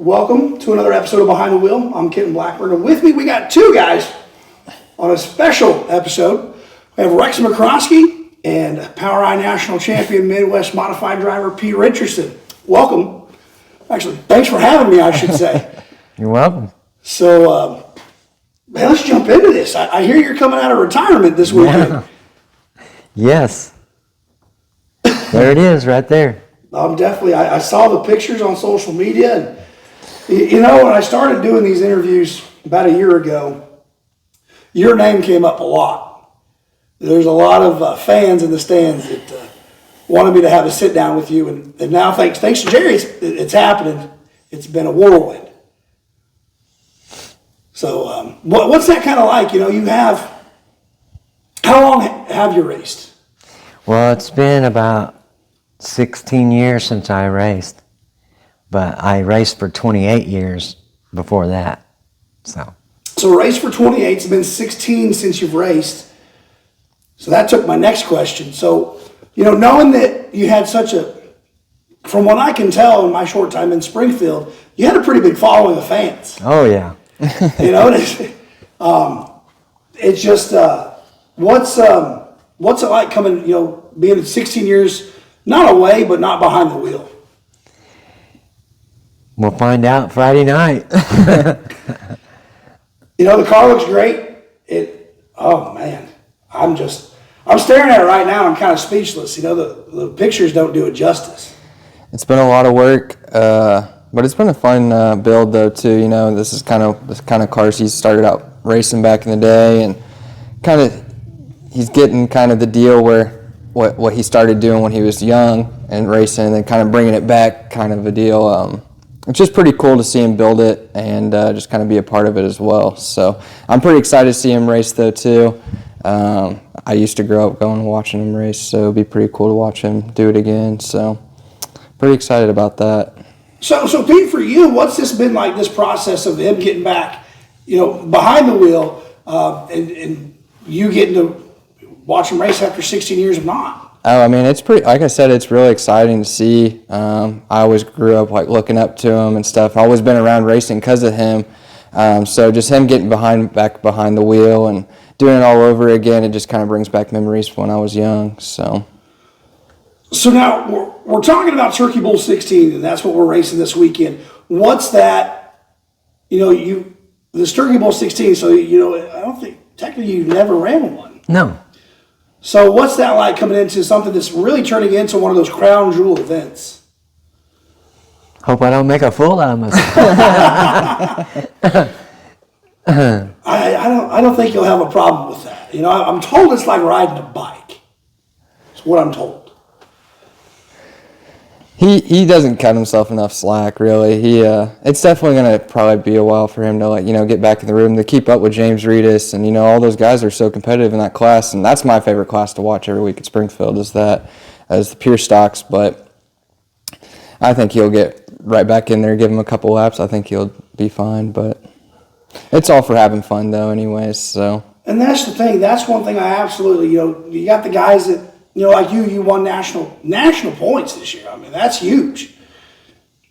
Welcome to another episode of Behind the Wheel. I'm Kenton Blackburn, and with me we got two guys on a special episode. We have Rex McCrosky and Powri National Champion Midwest Modified driver Pete Richardson. Welcome. Actually, thanks for having me, I should say. You're welcome. So, man, let's jump into this. I hear you're coming out of retirement this weekend. Yeah. Yes. There it is, right there. Definitely. I saw the pictures on social media, and you know, when I started doing these interviews about a year ago, your name came up a lot. There's a lot of fans in the stands that wanted me to have a sit down with you, and now thanks to Jerry, it's happening. It's been a whirlwind. So, what's that kind of like? You know, how long have you raced? Well, it's been about 16 years since I raced, but I raced for 28 years before that. So raced for 28. It's been 16 since you've raced. So that took my next question. So, you know, knowing that you had from what I can tell in my short time in Springfield, you had a pretty big following of fans. Oh yeah. You know, it's just what's it like coming? You know, being 16 years, not away, but not behind the wheel. We'll find out Friday night. You know, the car looks great. Oh man, I'm staring at it right now. I'm kind of speechless. You know, the pictures don't do it justice. It's been a lot of work, but it's been a fun build though too. You know, this is kind of cars he started out racing back in the day, and he's getting kind of the deal where what he started doing when he was young and racing, and then kind of bringing it back, kind of a deal. It's just pretty cool to see him build it and just kind of be a part of it as well. So I'm pretty excited to see him race though too. I used to grow up going and watching him race, so it'd be pretty cool to watch him do it again. So pretty excited about that. So Pete, for you, what's this been like, this process of him getting back, you know, behind the wheel, and you getting to watch him race after 16 years of not? Oh, I mean, it's pretty, like I said, it's really exciting to see. I always grew up like looking up to him and stuff. I've always been around racing because of him. So just him getting back behind the wheel and doing it all over again, it just kind of brings back memories from when I was young. So now we're talking about Turkey Bowl 16, and that's what we're racing this weekend. What's that? You know, this Turkey Bowl 16. So you know, I don't think technically you never ran one. No. So what's that like coming into something that's really turning into one of those crown jewel events? Hope I don't make a fool out of myself. I don't think you'll have a problem with that. You know, I'm told it's like riding a bike. That's what I'm told. He doesn't cut himself enough slack, really. It's definitely going to probably be a while for him to get back in the room to keep up with James Reedus, and all those guys are so competitive in that class, and that's my favorite class to watch every week at Springfield is the pure stocks. But I think he'll get right back in there, give him a couple laps. I think he'll be fine, but it's all for having fun though, anyways. So. And that's the thing. That's one thing I absolutely. You got the guys that. Like you won national points this year. I mean, that's huge.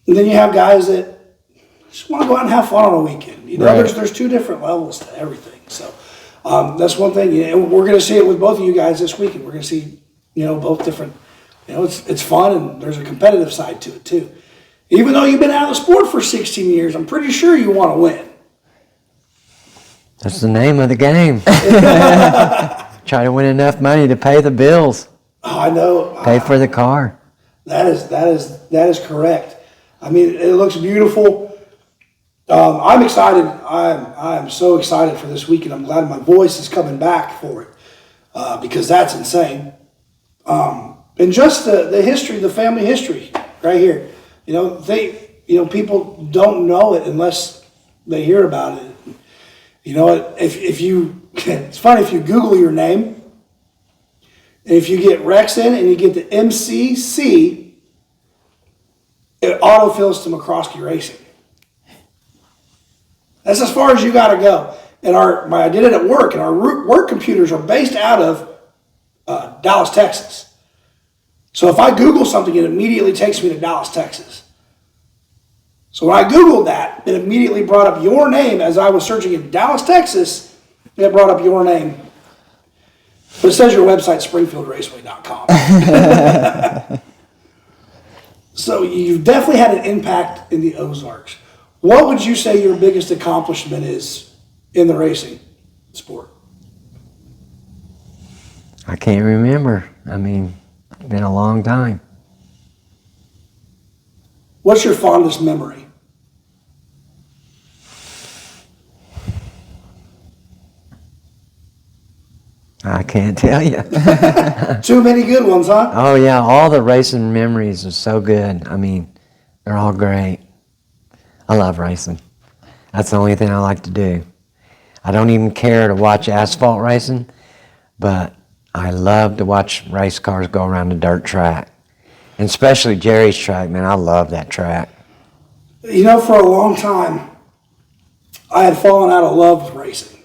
And then you have guys that just want to go out and have fun on a weekend. Right. There's two different levels to everything. So that's one thing. We're going to see it with both of you guys this weekend. We're going to see, both different. It's fun, and there's a competitive side to it too. Even though you've been out of the sport for 16 years, I'm pretty sure you want to win. That's the name of the game. Try to win enough money to pay the bills. Oh, I know. Pay for the car. That is correct. I mean, it looks beautiful. I'm excited. I'm so excited for this weekend. I'm glad my voice is coming back for it because that's insane. And just the history, the family history, right here. People don't know it unless they hear about it. If you, it's funny if you Google your name. And if you get Rex in and you get the MCC, it autofills to McCrosky Racing. That's as far as you got to go. And I did it at work, and our work computers are based out of Dallas, Texas. So if I Google something, it immediately takes me to Dallas, Texas. So when I Googled that, it immediately brought up your name as I was searching in Dallas, Texas. It brought up your name. But it says your website, springfieldraceway.com. So you've definitely had an impact in the Ozarks. What would you say your biggest accomplishment is in the racing sport? I can't remember. I mean, it's been a long time. What's your fondest memory? I can't tell you. Too many good ones, huh? Oh yeah, all the racing memories are so good. I mean, they're all great. I love racing. That's the only thing I like to do. I don't even care to watch asphalt racing, but I love to watch race cars go around the dirt track. And especially Jerry's track, man, I love that track. You know, for a long time, I had fallen out of love with racing.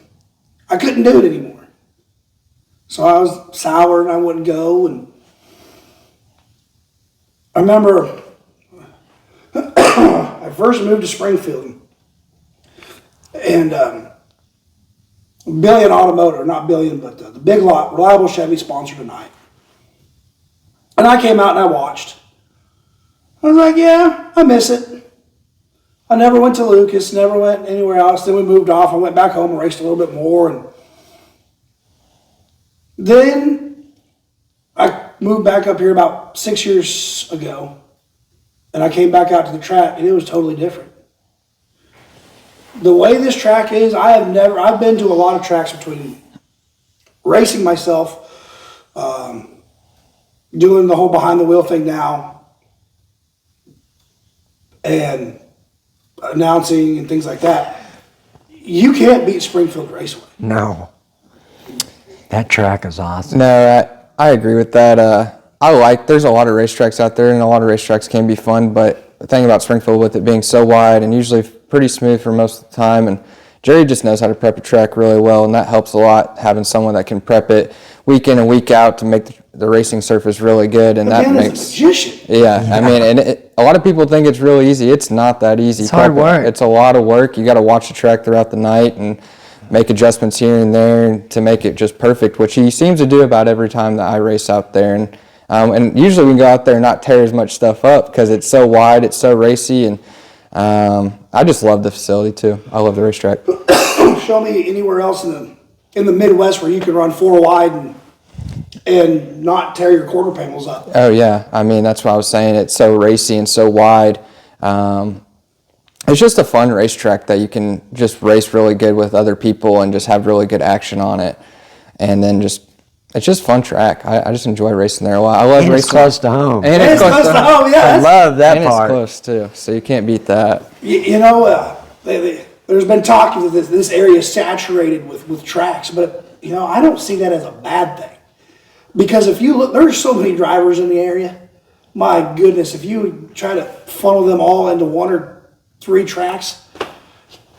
I couldn't do it anymore. So I was sour and I wouldn't go. And I remember I first moved to Springfield, and Billion Automotive, not Billion, but the Big Lot, Reliable Chevy sponsored a night. And I came out and I watched. I was like, yeah, I miss it. I never went to Lucas, never went anywhere else. Then we moved off. I went back home and raced a little bit more. And then I moved back up here about 6 years ago. And I came back out to the track, and it was totally different. The way this track is, I've been to a lot of tracks between racing myself, doing the whole behind the wheel thing now, and announcing and things like that. You can't beat Springfield Raceway. No. That track is awesome. No, I agree with that. There's a lot of racetracks out there, and a lot of racetracks can be fun, but the thing about Springfield, with it being so wide and usually pretty smooth for most of the time, and Jerry just knows how to prep a track really well, and that helps a lot, having someone that can prep it week in and week out to make the racing surface really good, and that makes... It's a magician. Yeah, I mean, and a lot of people think it's really easy. It's not that easy. It's hard work. It's a lot of work. You got to watch the track throughout the night and make adjustments here and there to make it just perfect, which he seems to do about every time that I race out there. And usually we can go out there and not tear as much stuff up because it's so wide, it's so racy, and I just love the facility too. I love the racetrack. Show me anywhere else in the Midwest where you can run 4 wide and not tear your quarter panels up. Oh yeah, I mean that's what I was saying. It's so racy and so wide. It's just a fun racetrack that you can just race really good with other people and just have really good action on it, and then it's just fun track. I just enjoy racing there a lot. I love racing. It's close to home. And it's close to home. Yeah, I love that and part. it's close too, so you can't beat that. You know, there's been talk that this area is saturated with tracks, but you know, I don't see that as a bad thing, because if you look, there's so many drivers in the area. My goodness, if you try to funnel them all into 1 or 3 tracks,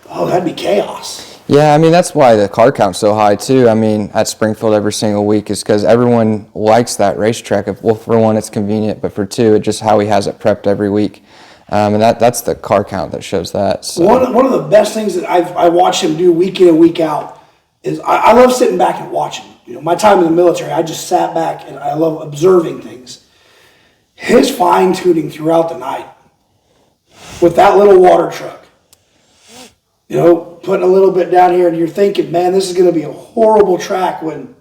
oh, that'd be chaos. Yeah, I mean, that's why the car count's so high, too. I mean, at Springfield every single week is because everyone likes that racetrack. Well, for one, it's convenient, but for two, it's just how he has it prepped every week. And that's the car count that shows that. So. One of the best things that I watch him do week in and week out is I love sitting back and watching. You know, my time in the military, I just sat back and I love observing things. His fine-tuning throughout the night with that little water truck. You know, putting a little bit down here, and you're thinking, man, this is going to be a horrible track when,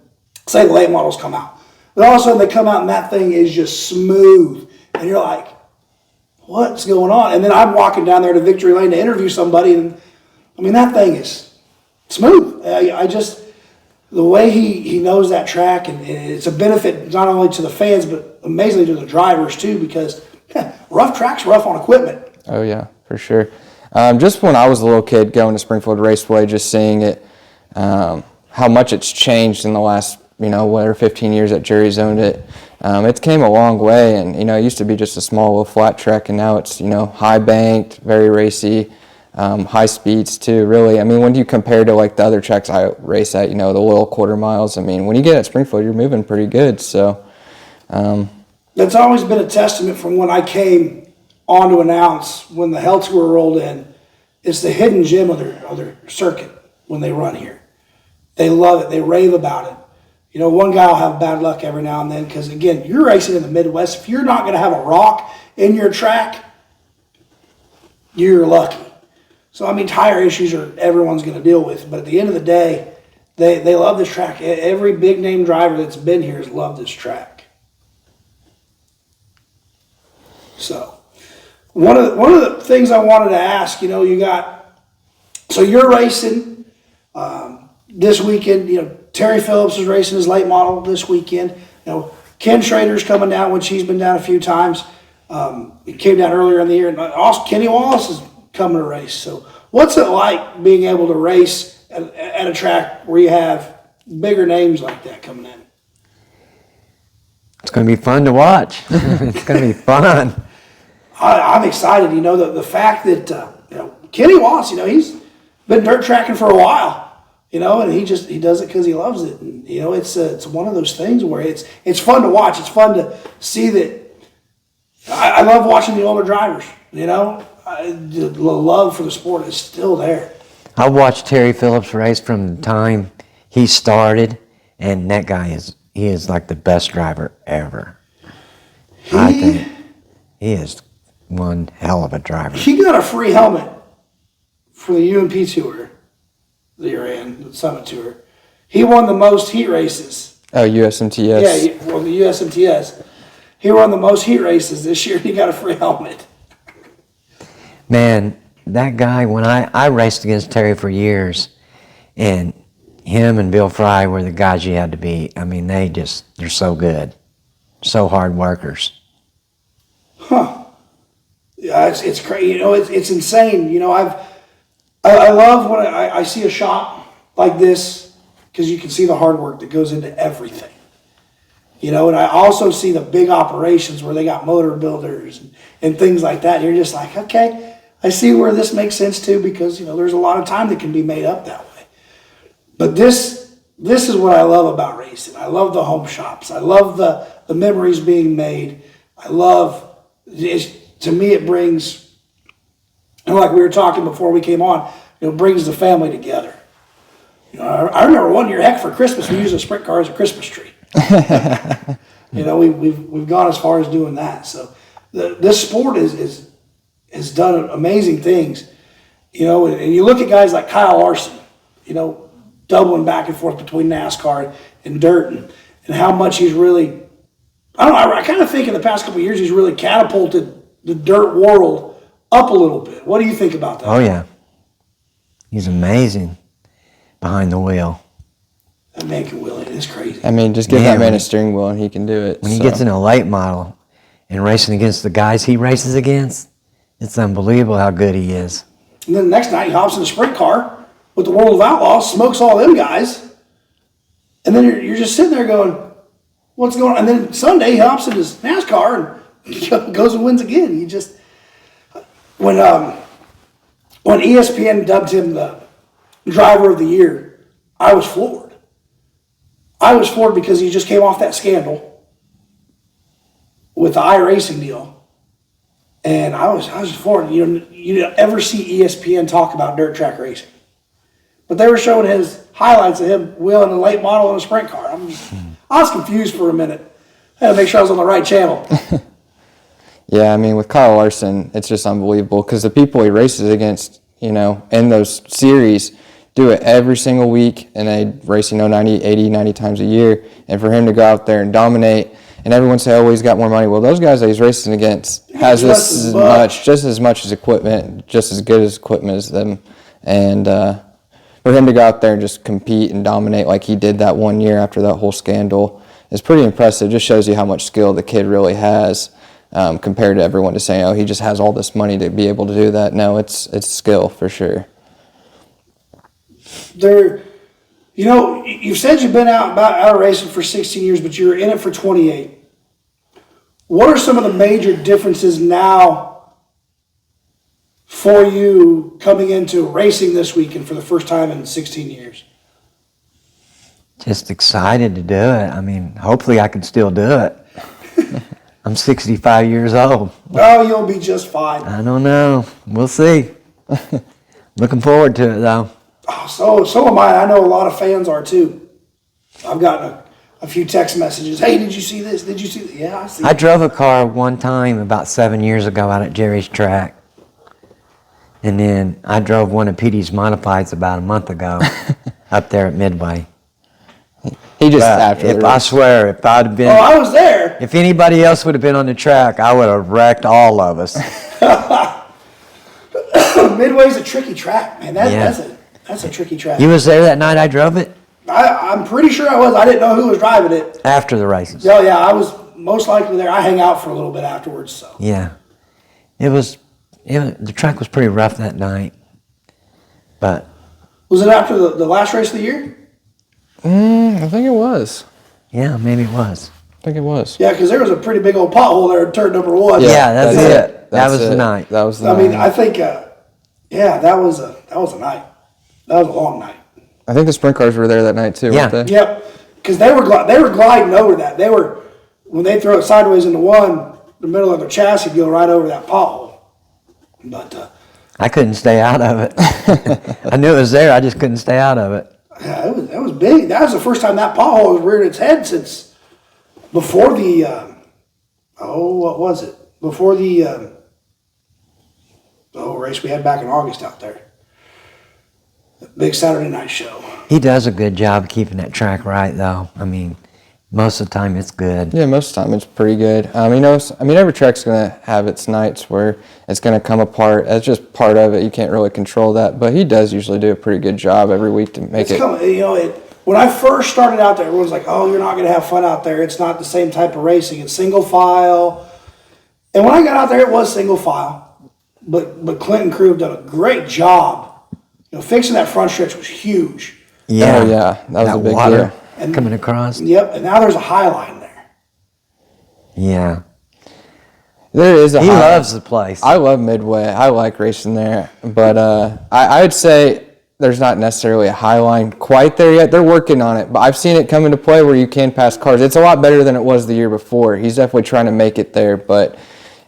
say, the late models come out. But all of a sudden, they come out, and that thing is just smooth. And you're like, what's going on? And then I'm walking down there to Victory Lane to interview somebody, and, I mean, that thing is smooth. The way he knows that track, and it's a benefit not only to the fans, but amazingly to the drivers, too, because rough track's rough on equipment. Oh, yeah, for sure. Just when I was a little kid going to Springfield Raceway, just seeing it, how much it's changed in the last, 15 years that Jerry's owned it. It came a long way, and, it used to be just a small little flat track, and now it's, high banked, very racy, high speeds too, really. I mean, when you compare to like the other tracks I race at, the little quarter miles, I mean, when you get at Springfield, you're moving pretty good, so. That's always been a testament from when I came on to announce when the health tour rolled in. It's the hidden gem of their circuit when they run here. They love it. They rave about it. You know, one guy will have bad luck every now and then because, again, you're racing in the Midwest. If you're not going to have a rock in your track, you're lucky. So, I mean, tire issues are everyone's going to deal with. But at the end of the day, they love this track. Every big-name driver that's been here has loved this track. So, one of the things I wanted to ask, you know, so you're racing this weekend. You know, Terry Phillips is racing his late model this weekend. You know, Ken Schrader's coming down, which he's been down a few times. He came down earlier in the year, and also Kenny Wallace is coming to race. So, what's it like being able to race at a track where you have bigger names like that coming in? It's going to be fun to watch. It's going to be fun. I'm excited. You know, the fact that you know, Kenny Wallace, you know, he's been dirt tracking for a while. You know, and he does it because he loves it. And, you know, it's one of those things where it's fun to watch. It's fun to see that. I love watching the older drivers. You know, the love for the sport is still there. I watched Terry Phillips race from the time he started, and that guy is like the best driver ever. I think he is one hell of a driver. He got a free helmet for the UMP Tour that he ran, the Summit Tour. He won the most heat races. Oh, USMTS. Yeah, well, the USMTS. He won the most heat races this year. He got a free helmet. Man, that guy, when I raced against Terry for years, and him and Bill Fry were the guys you had to beat. I mean, they're so good. So hard workers. Huh. Yeah, it's crazy. You know, it's insane. You know, I love when I see a shop like this because you can see the hard work that goes into everything. You know, and I also see the big operations where they got motor builders and things like that. And you're just like, okay, I see where this makes sense too because, you know, there's a lot of time that can be made up that way. But this is what I love about racing. I love the home shops. I love the memories being made. I love, to me it brings, and like we were talking before we came on, it brings the family together. You know, I remember one year, heck, for Christmas, we used a sprint car as a Christmas tree. You know, we've gone as far as doing that. So this sport has done amazing things. You know, and you look at guys like Kyle Larson, you know, doubling back and forth between NASCAR and dirt, and how much he's really, I don't know, I kind of think in the past couple of years he's really catapulted the dirt world up a little bit. What do you think about that? Oh, yeah. He's amazing behind the wheel. That man can wheel it. It's crazy. I mean, just give that man a steering wheel and he can do it. When he gets in a late model and racing against the guys he races against, it's unbelievable how good he is. And then the next night he hops in a sprint car with the World of Outlaws, smokes all them guys, and then you're just sitting there going, what's going on? And then Sunday he hops in his NASCAR and goes and wins again. You just, when ESPN dubbed him the driver of the year, I was floored. I was floored because he just came off that scandal with the iRacing deal. And I was floored. You don't ever see ESPN talk about dirt track racing. But they were showing his highlights of him wheeling a late model in a sprint car. I was confused for a minute. I had to make sure I was on the right channel. Yeah, I mean, with Kyle Larson, it's just unbelievable because the people he races against, you know, in those series do it every single week, and they race, 90 times a year. And for him to go out there and dominate, and everyone say, oh, he's got more money. Well, those guys that he's racing against has just as much as equipment, just as good as equipment as them. And for him to go out there and just compete and dominate like he did that one year after that whole scandal is pretty impressive. Just shows you how much skill the kid really has. Compared to everyone just saying, oh, he just has all this money to be able to do that. No, it's skill for sure. You've said you've been out of racing for 16 years, but you're in it for 28. What are some of the major differences now for you coming into racing this weekend for the first time in 16 years? Just excited to do it. I mean, hopefully I can still do it. I'm 65 years old. Oh, you'll be just fine. I don't know. We'll see. Looking forward to it, though. Oh, so am I. I know a lot of fans are too. I've gotten a few text messages. Hey, did you see this? Did you see that? Yeah, I see I it. drove a car one time about 7 years ago out at Jerry's track. And then I drove one of Petey's modifieds about a month ago up there at Midway. He just But after the I race. swear, if I'd have Oh, been, I was there. if anybody else would have been on the track, I would have wrecked all of us. Midway's a tricky track, man. Yeah. That's a tricky track. You was there that night I drove it? I'm pretty sure I was. I didn't know who was driving it. After the races. Oh, yeah, I was most likely there. I hang out for a little bit afterwards. So Yeah. The track was pretty rough that night. But, was it after the last race of the year? I think it was. yeah, maybe it was. I think it was. Yeah, because there was a pretty big old pothole there in turn number one. Yeah, that's it. That That's was the it. night. That was the I night. mean, I think, yeah, that was a night. That was a long night. I think the sprint cars were there that night too, Yeah. weren't they? Yep, because they were gliding over that. They were, when they throw it sideways into one, the middle of their chassis go right over that pothole. But I couldn't stay out of it. I knew it was there. I just couldn't stay out of it. yeah, it was big. That was the first time that pothole has reared its head since before the what was it? Before the race we had back in August out there. The big Saturday night show. He does a good job keeping that track right, though. I mean, most of the time it's good. Yeah, most of the time it's pretty good. Every track's gonna have its nights where it's gonna come apart. That's just part of it. You can't really control that, but he does usually do a pretty good job every week to make it. When I first started out there, everyone's like, "Oh, you're not going to have fun out there. It's not the same type of racing. It's single file." And when I got out there, it was single file. But Clinton crew have done a great job. Fixing that front stretch was huge. Yeah. Oh, yeah. That was a big water deal. And- coming across. Yep. And now there's a high line there. Yeah. There is a He high- loves the place. I love Midway. I like racing there, but I would say there's not necessarily a high line quite there yet. They're working on it, but I've seen it come into play where you can pass cars. It's a lot better than it was the year before. He's definitely trying to make it there, but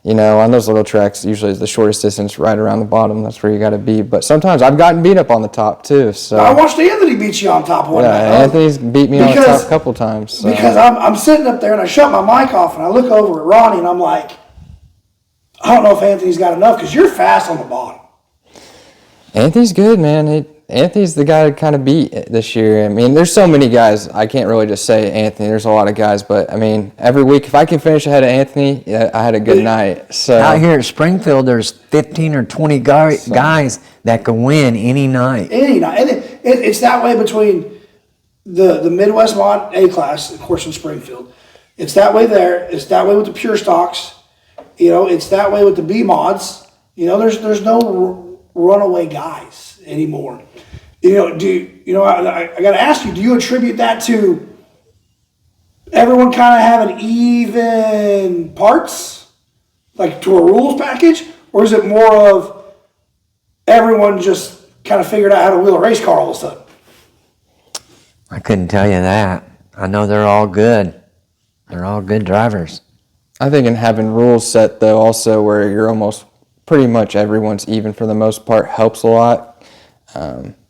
on those little tracks, usually the shortest distance right around the bottom. That's where you got to be. But sometimes I've gotten beat up on the top too. So I watched Anthony beat you on top one night. Anthony's beat me on the Because- top a couple times. So. Because I'm sitting up there and I shut my mic off and I look over at Ronnie and I'm like, I don't know if Anthony's got enough because you're fast on the bottom. Anthony's good, man. Anthony's the guy to kind of beat this year. I mean, there's so many guys. I can't really just say Anthony. There's a lot of guys, but I mean, every week if I can finish ahead of Anthony, I had a good night. So Out here at Springfield, there's 15 or 20 guys that can win any night. Any night. And it's that way between the Midwest Mod A class, of course, in Springfield. It's that way there. It's that way with the pure stocks. It's that way with the B mods. There's no runaway guys anymore. I got to ask you, do you attribute that to everyone kind of having even parts, like to a rules package, or is it more of everyone just kind of figured out how to wheel a race car all of a sudden? I couldn't tell you that. I know they're all good. They're all good drivers. I think in having rules set though, also where you're almost pretty much everyone's even for the most part helps a lot.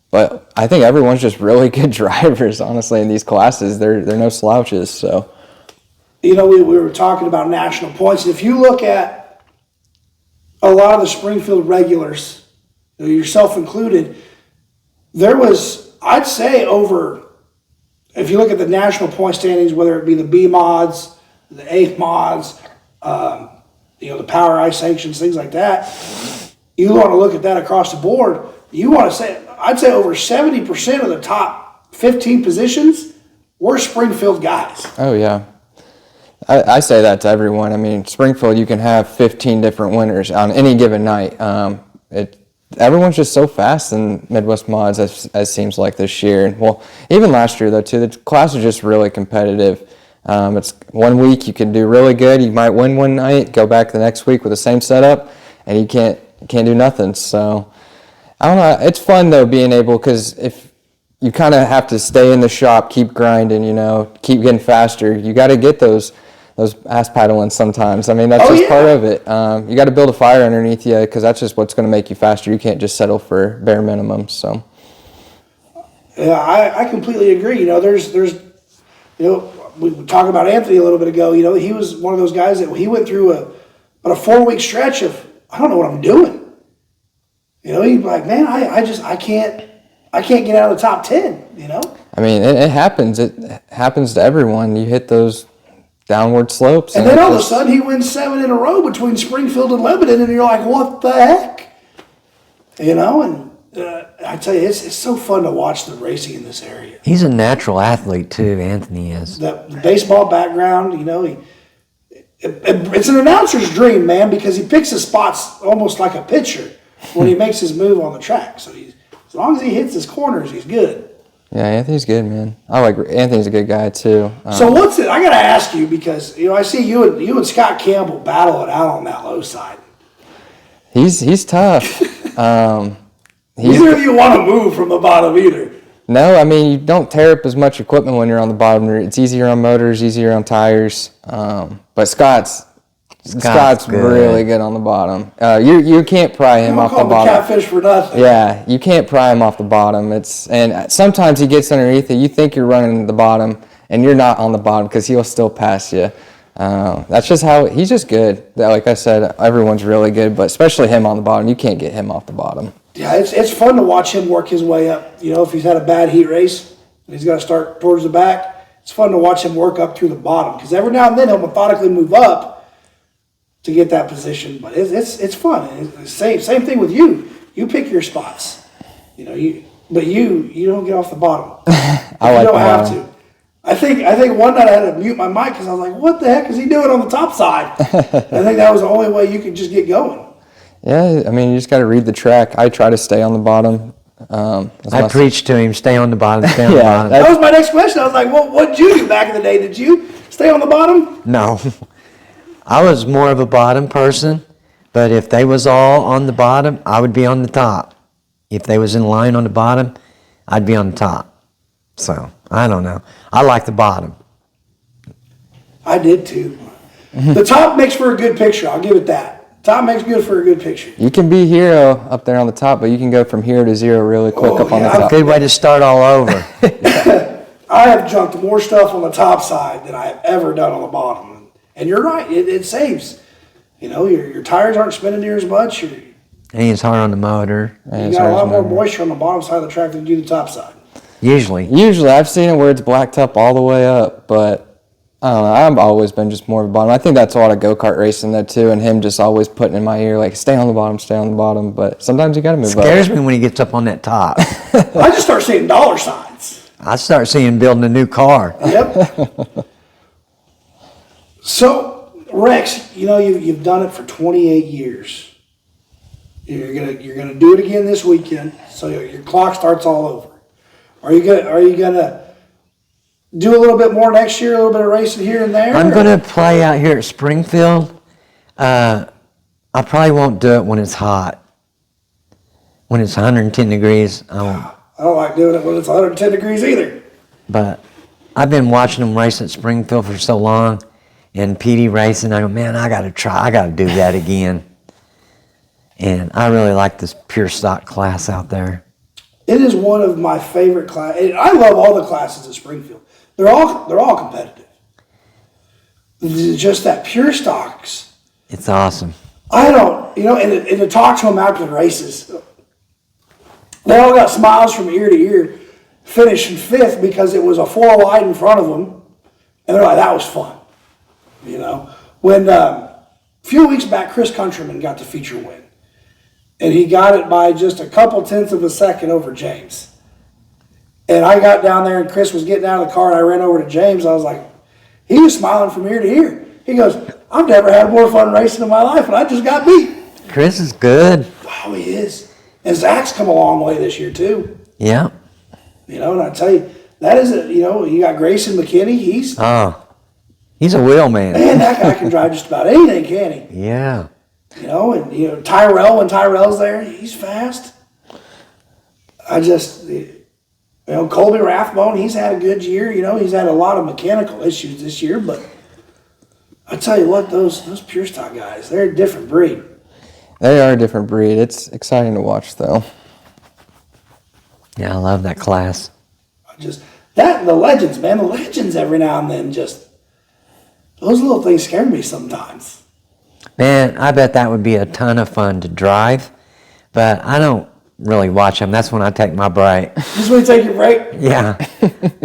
But I think everyone's just really good drivers, honestly, in these classes. They're no slouches. So, We were talking about national points. If you look at a lot of the Springfield regulars, yourself included, there was, I'd say if you look at the national point standings, whether it be the B mods, the A mods, the Power I sanctions, things like that, you want to look at that across the board, I'd say over 70% of the top 15 positions were Springfield guys. oh yeah. I say that to everyone. I mean, Springfield, you can have 15 different winners on any given night. Everyone's just so fast in Midwest Mods, as seems like this year. Well, even last year, though, too, the class is just really competitive. It's 1 week you can do really good. You might win one night, go back the next week with the same setup, and you can't do nothing. So, I don't know. It's fun, though, being able, because if you kind of have to stay in the shop, keep grinding, keep getting faster. You got to get those those ass paddling sometimes. I mean, that's just part of it. You got to build a fire underneath you because that's just what's going to make you faster. You can't just settle for bare minimum. So, yeah, I completely agree. There's, we talked about Anthony a little bit ago. He was one of those guys that he went through a 4-week stretch of, I don't know what I'm doing. He's like, man, I can't get out of the top 10. I mean, it happens. It happens to everyone. You hit those downward slopes. And then all of a sudden he wins 7 in a row between Springfield and Lebanon, and you're like, what the heck? And I tell you, it's so fun to watch the racing in this area. He's a natural athlete too, Anthony is. The baseball background, it's an announcer's dream, man, because he picks his spots almost like a pitcher when he makes his move on the track. So as long as he hits his corners, he's good. Yeah, Anthony's good, man. Anthony's a good guy too. So what's it? I got to ask you because I see you and Scott Campbell battle it out on that low side. He's tough. Neither of you want to move from the bottom either. No, I mean you don't tear up as much equipment when you're on the bottom. It's easier on motors, easier on tires. But Scott's really good on the bottom. You can't pry him off the bottom. The catfish for nothing. Yeah, you can't pry him off the bottom. And sometimes he gets underneath it. You think you're running the bottom, and you're not on the bottom because he'll still pass you. That's just how he's just good. Like I said, everyone's really good, but especially him on the bottom. You can't get him off the bottom. Yeah, it's fun to watch him work his way up. If he's had a bad heat race and he's got to start towards the back, it's fun to watch him work up through the bottom because every now and then he'll methodically move up to get that position, but it's fun. It's same thing with you. You pick your spots, but you don't get off the bottom. You don't have to. I think one night I had to mute my mic because I was like, "What the heck is he doing on the top side?" I think that was the only way you could just get going. Yeah, I mean you just got to read the track. I try to stay on the bottom. I preach to him, stay on the bottom, stay on the bottom. That was my next question. I was like, "Well, what did you do back in the day? Did you stay on the bottom?" No. I was more of a bottom person, but if they was all on the bottom, I would be on the top. If they was in line on the bottom, I'd be on the top. So, I don't know. I like the bottom. I did too. The top makes for a good picture, I'll give it that. Top makes good for a good picture. You can be hero up there on the top, but you can go from hero to zero really quick up on the top. Good way to start all over. I have junked more stuff on the top side than I have ever done on the bottom. And you're right, it saves. Your tires aren't spinning near as much. And it's hard on the motor. You got a lot more moisture on the bottom side of the track than you do the top side. Usually, I've seen it where it's blacked up all the way up, but I don't know. I've always been just more of a bottom. I think that's a lot of go-kart racing though too, and him just always putting in my ear like, stay on the bottom, stay on the bottom. But sometimes you got to move up. Scares me when he gets up on that top. I just start seeing dollar signs. I start seeing building a new car. Yep. So, Rex, you've done it for 28 years. You're gonna do it again this weekend. So your clock starts all over. Are you gonna do a little bit more next year? A little bit of racing here and there? I'm gonna play out here at Springfield. I probably won't do it when it's hot. When it's 110 degrees, I won't. I don't like doing it when it's 110 degrees either. But I've been watching them race at Springfield for so long. And PD racing, I go, man, I got to do that again. And I really like this pure stock class out there. It is one of my favorite classes. I love all the classes at Springfield. They're all competitive. Just that pure stocks. It's awesome. I don't, and to talk to them after the races, they all got smiles from ear to ear, finishing 5th because it was a 4 wide in front of them. And they're like, that was fun. When a few weeks back, Chris Countryman got the feature win. And he got it by just a couple tenths of a second over James. And I got down there and Chris was getting out of the car and I ran over to James. I was like, he was smiling from ear to ear. He goes, I've never had more fun racing in my life and I just got beat. Chris is good. Wow, he is. And Zach's come a long way this year too. Yeah. And I tell you, that is you got Grayson McKinney. He's a wheel man. Man, that guy can drive just about anything, can he? Yeah. Tyrell, when Tyrell's there, he's fast. Colby Rathbone, he's had a good year. He's had a lot of mechanical issues this year, but I tell you what, those pure stock guys, they're a different breed. They are a different breed. It's exciting to watch, though. Yeah, I love that class. The legends, man. The legends every now and then just, those little things scare me sometimes. Man, I bet that would be a ton of fun to drive, but I don't really watch them. That's when I take my break. Just when you take your break? Yeah.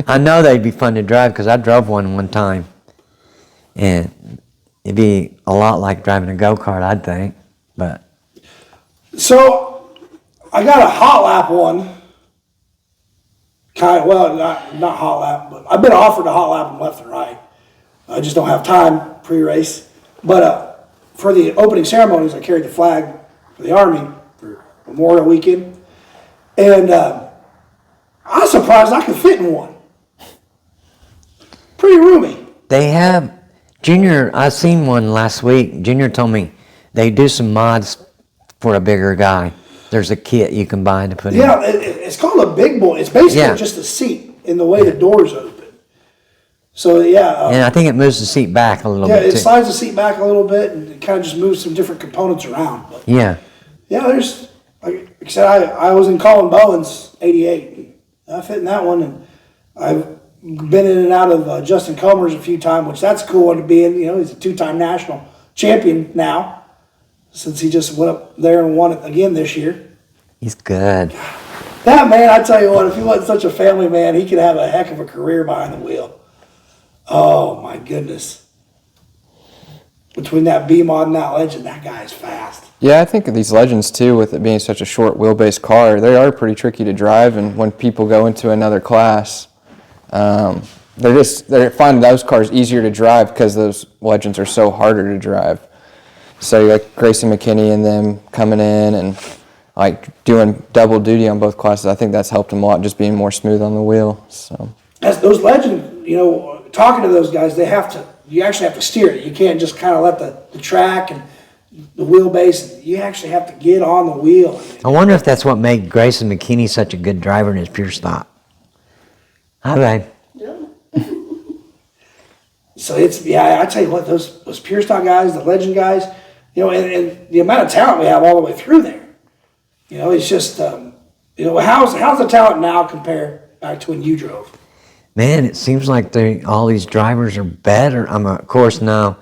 I know they'd be fun to drive because I drove one time. And it'd be a lot like driving a go-kart, I'd think. But So, I got a hot lap one. Not hot lap, but I've been offered a hot lap them left and right. I just don't have time pre-race. But for the opening ceremonies, I carried the flag for the Army for Memorial Weekend. And I was surprised I could fit in one. Pretty roomy. they have, Junior, I seen one last week. Junior told me they do some mods for a bigger guy. There's a kit you can buy to put in. Yeah, it's called a big boy. It's basically just a seat in the way the doors open. So, yeah. And I think it moves the seat back a little Yeah, bit, it too. slides the seat back a little bit and it kind of just moves some different components around. But Yeah. yeah, there's, like I said, I was in Colin Bowen's 88. I fit in that one, and I've been in and out of Justin Comer's a few times, which that's a cool one to be in. You know, he's a two-time national champion now, since he just went up there and won it again this year. He's good. That man, I tell you what, if he wasn't such a family man, he could have a heck of a career behind the wheel. Oh, my goodness. Between that B-Mod and that Legend, that guy is fast. Yeah, I think of these legends too, with it being such a short wheelbase car, they are pretty tricky to drive. And when people go into another class, they're finding those cars easier to drive because those legends are so harder to drive. So like Grayson McKinney and them coming in and like doing double duty on both classes, I think that's helped them a lot, just being more smooth on the wheel. So As those Legends, you know, talking to those guys, you actually have to steer it. You can't just kind of let the track and the wheelbase, you actually have to get on the wheel. I wonder if that's what made Grayson McKinney such a good driver in his pure stock. Hi, babe. So I tell you what, those pure stock guys, the Legend guys, you know, and the amount of talent we have all the way through there. You know, it's just, you know, how's the talent now compared back to when you drove? Man, it seems like all these drivers are better. Of course, no.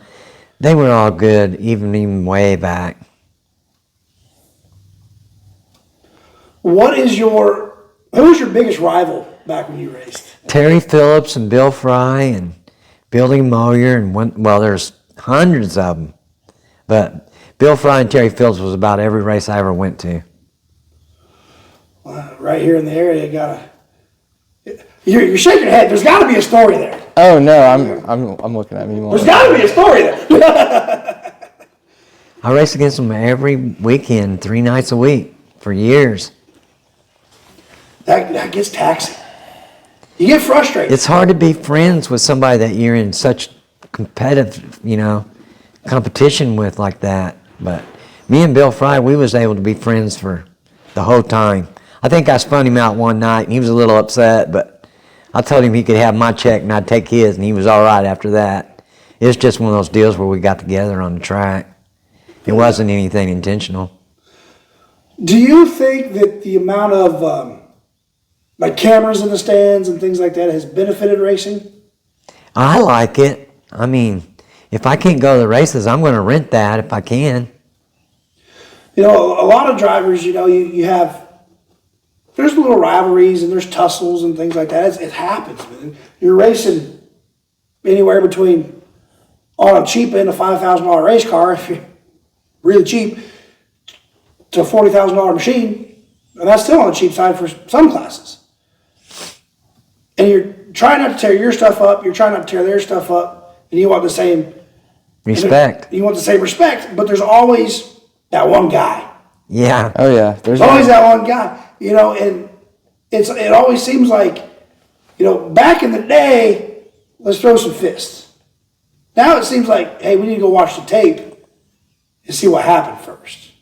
They were all good, even way back. Who was your biggest rival back when you raced? Terry Phillips and Bill Fry and Billy Moyer there's hundreds of them. But Bill Fry and Terry Phillips was about every race I ever went to. Right here in the area, you're shaking your head. There's got to be a story there. oh no, I'm looking at me more. There's got to be a story there. I raced against them every weekend, 3 nights a week for years. That gets taxing. You get frustrated. It's hard to be friends with somebody that you're in such competitive, competition with like that. But me and Bill Fry, we was able to be friends for the whole time. I think I spun him out one night, and he was a little upset, but I told him he could have my check and I'd take his, and he was all right after that. It was just one of those deals where we got together on the track. It wasn't anything intentional. Do you think that the amount of like cameras in the stands and things like that has benefited racing? I like it. I mean, if I can't go to the races, I'm going to rent that if I can. You know, a lot of drivers, you have, there's little rivalries and there's tussles and things like that. It happens, man. You're racing anywhere between, on a cheap end, a $5,000 race car, if you're really cheap, to a $40,000 machine, and that's still on the cheap side for some classes. And you're trying not to tear your stuff up, you're trying not to tear their stuff up, and you want the same respect. You want the same respect, but there's always that one guy. Yeah. Oh yeah, There's always that one guy, and it always seems like, back in the day, let's throw some fists. Now it seems like, hey, we need to go watch the tape and see what happened first.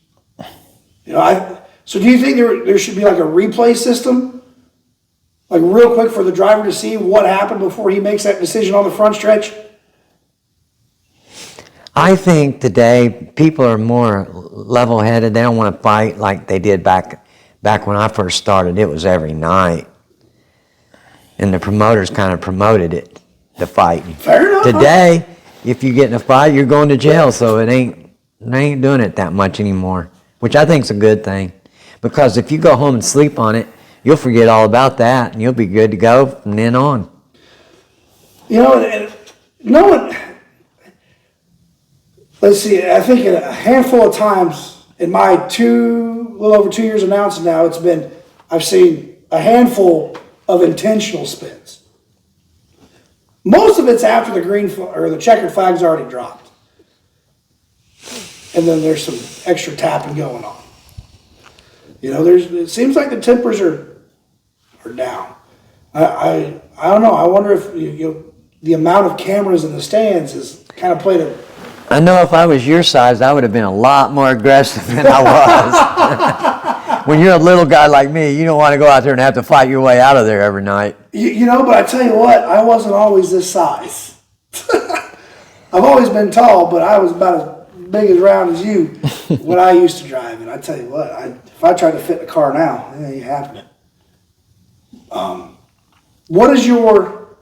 So do you think there should be like a replay system? Like real quick for the driver to see what happened before he makes that decision on the front stretch? I think today people are more level-headed. They don't want to fight like they did back when I first started. It was every night, and the promoters kind of promoted it, the fighting. Fair enough. Today, if you get in a fight, you're going to jail. So they ain't doing it that much anymore, which I think is a good thing. Because if you go home and sleep on it, you'll forget all about that, and you'll be good to go from then on. You know, and no one. Let's see. I think a handful of times in my little over 2 years announcing now, I've seen a handful of intentional spins. Most of it's after the green or the checkered flag's already dropped, and then there's some extra tapping going on. You know, it seems like the tempers are down. I don't know. I wonder if the amount of cameras in the stands has kind of played a. I know if I was your size, I would have been a lot more aggressive than I was. When you're a little guy like me, you don't want to go out there and have to fight your way out of there every night. You know, but I tell you what, I wasn't always this size. I've always been tall, but I was about as big as round as you when I used to drive. And I tell you what, if I tried to fit in a car now, it ain't happening. What was your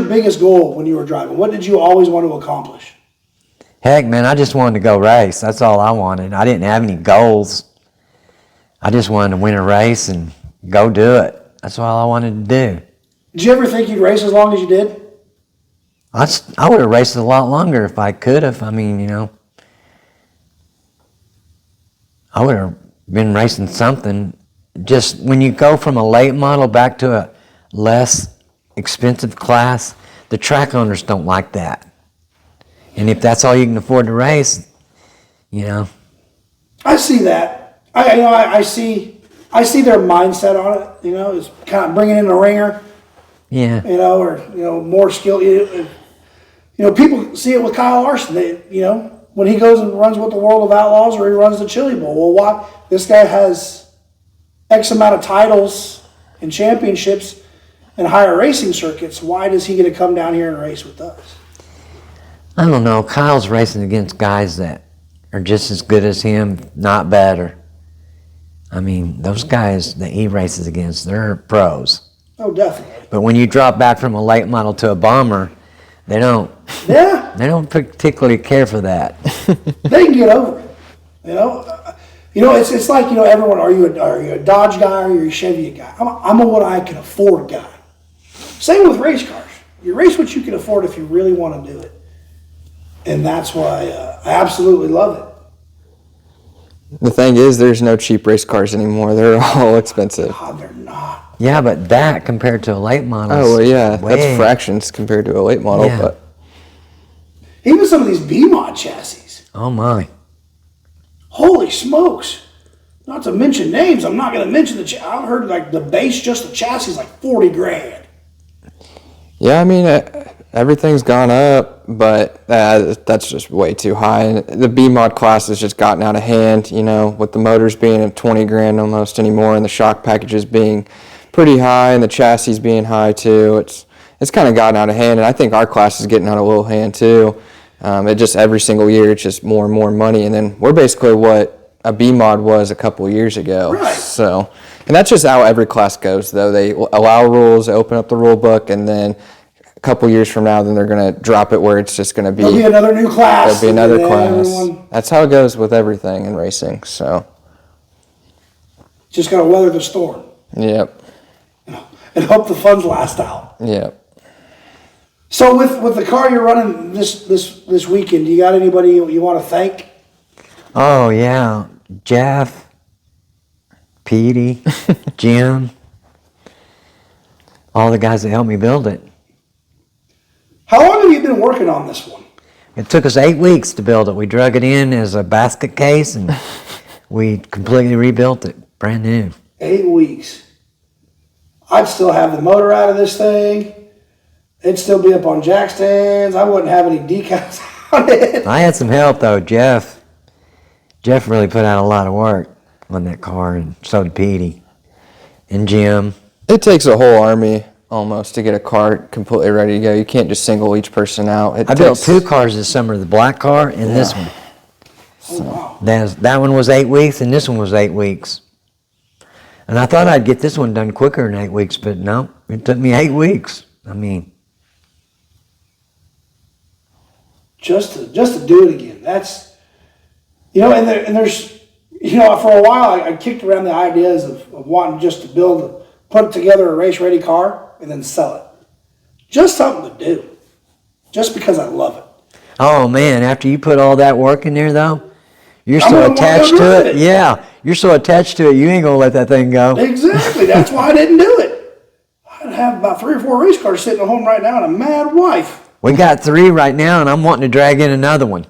biggest goal when you were driving? What did you always want to accomplish? Heck, man, I just wanted to go race. That's all I wanted. I didn't have any goals. I just wanted to win a race and go do it. That's all I wanted to do. Did you ever think you'd race as long as you did? I would have raced a lot longer if I could have. I mean, you know, I would have been racing something. Just when you go from a late model back to a less expensive class, the track owners don't like that. And if that's all you can afford to race, you know. I see that. I see their mindset on it. You know, is kind of bringing in a ringer. Yeah. You know, or more skill. You know, people see it with Kyle Larson. When he goes and runs with the World of Outlaws or he runs the Chili Bowl. Well, why? This guy has X amount of titles and championships and higher racing circuits. Why does he get to come down here and race with us? I don't know. Kyle's racing against guys that are just as good as him, not better. I mean, those guys that he races against, they're pros. Oh, definitely. But when you drop back from a late model to a bomber, they don't. Yeah. They don't particularly care for that. They can get over it. It's like everyone. Are you a Dodge guy or are you a Chevy guy? I'm a what I can afford guy. Same with race cars. You race what you can afford if you really want to do it, and that's why I absolutely love it. The thing is, there's no cheap race cars anymore. They're all expensive. God, they're not. Yeah, but that compared to a late model. Oh, well, yeah. That's fractions compared to a late model. Yeah. But Even some of these B-Mod chassis. Oh, my. Holy smokes. Not to mention names. I'm not going to mention I've heard like the base, just the chassis is like 40 grand. yeah, I mean, everything's gone up, but that's just way too high. And the B-Mod class has just gotten out of hand, with the motors being at 20 grand almost anymore and the shock packages being pretty high and the chassis being high too. It's kind of gotten out of hand, and I think our class is getting out of little hand too. It just every single year it's just more and more money, and then we're basically what a B-Mod was a couple of years ago. Right. So, and that's just how every class goes though. They allow rules, they open up the rule book, and then a couple years from now, then they're going to drop it where it's just going to be. There'll be another new class. There'll be another class. Everyone That's how it goes with everything in racing. So, just got to weather the storm. yep, And hope the funds last out. yep. So with the car you're running this weekend, do you got anybody you want to thank? Oh, yeah. Jeff, Petey, Jim, all the guys that helped me build it. How long have you been working on this one? It took us 8 weeks to build it. We drug it in as a basket case, and we completely rebuilt it, brand new. 8 weeks. I'd still have the motor out of this thing. It'd still be up on jack stands. I wouldn't have any decals on it. I had some help, though. Jeff really put out a lot of work on that car, and so did Petey and Jim. It takes a whole army almost to get a car completely ready to go. You can't just single each person out. I built 2 cars this summer, the black car and this one. Oh, wow. That one was 8 weeks and this one was 8 weeks. And I thought I'd get this one done quicker than 8 weeks, but no, it took me 8 weeks. I mean, just to do it again. That's, and there's, for a while I kicked around the ideas of wanting just to put together a race ready car and then sell it. Just something to do. Just because I love it. oh man, after you put all that work in there though, you're I'm so gonna attached wanna to do it. it. Yeah, you're so attached to it, you ain't gonna let that thing go. Exactly. That's why I didn't do it. I'd have about 3 or 4 race cars sitting at home right now and a mad wife. We got 3 right now and I'm wanting to drag in another one.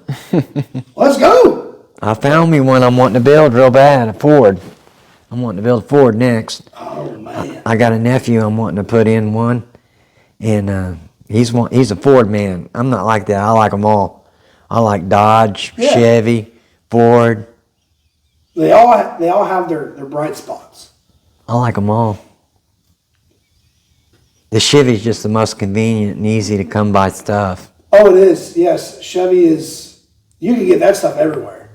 Let's go. I found me one I'm wanting to build real bad, a Ford. I'm wanting to build a Ford next. Oh, man. I got a nephew I'm wanting to put in one, and he's a Ford man. I'm not like that. I like them all. I like Dodge, Yeah. Chevy, Ford. They all have their bright spots. I like them all. The Chevy's just the most convenient and easy to come by stuff. Oh, it is. Yes, Chevy is. You can get that stuff everywhere,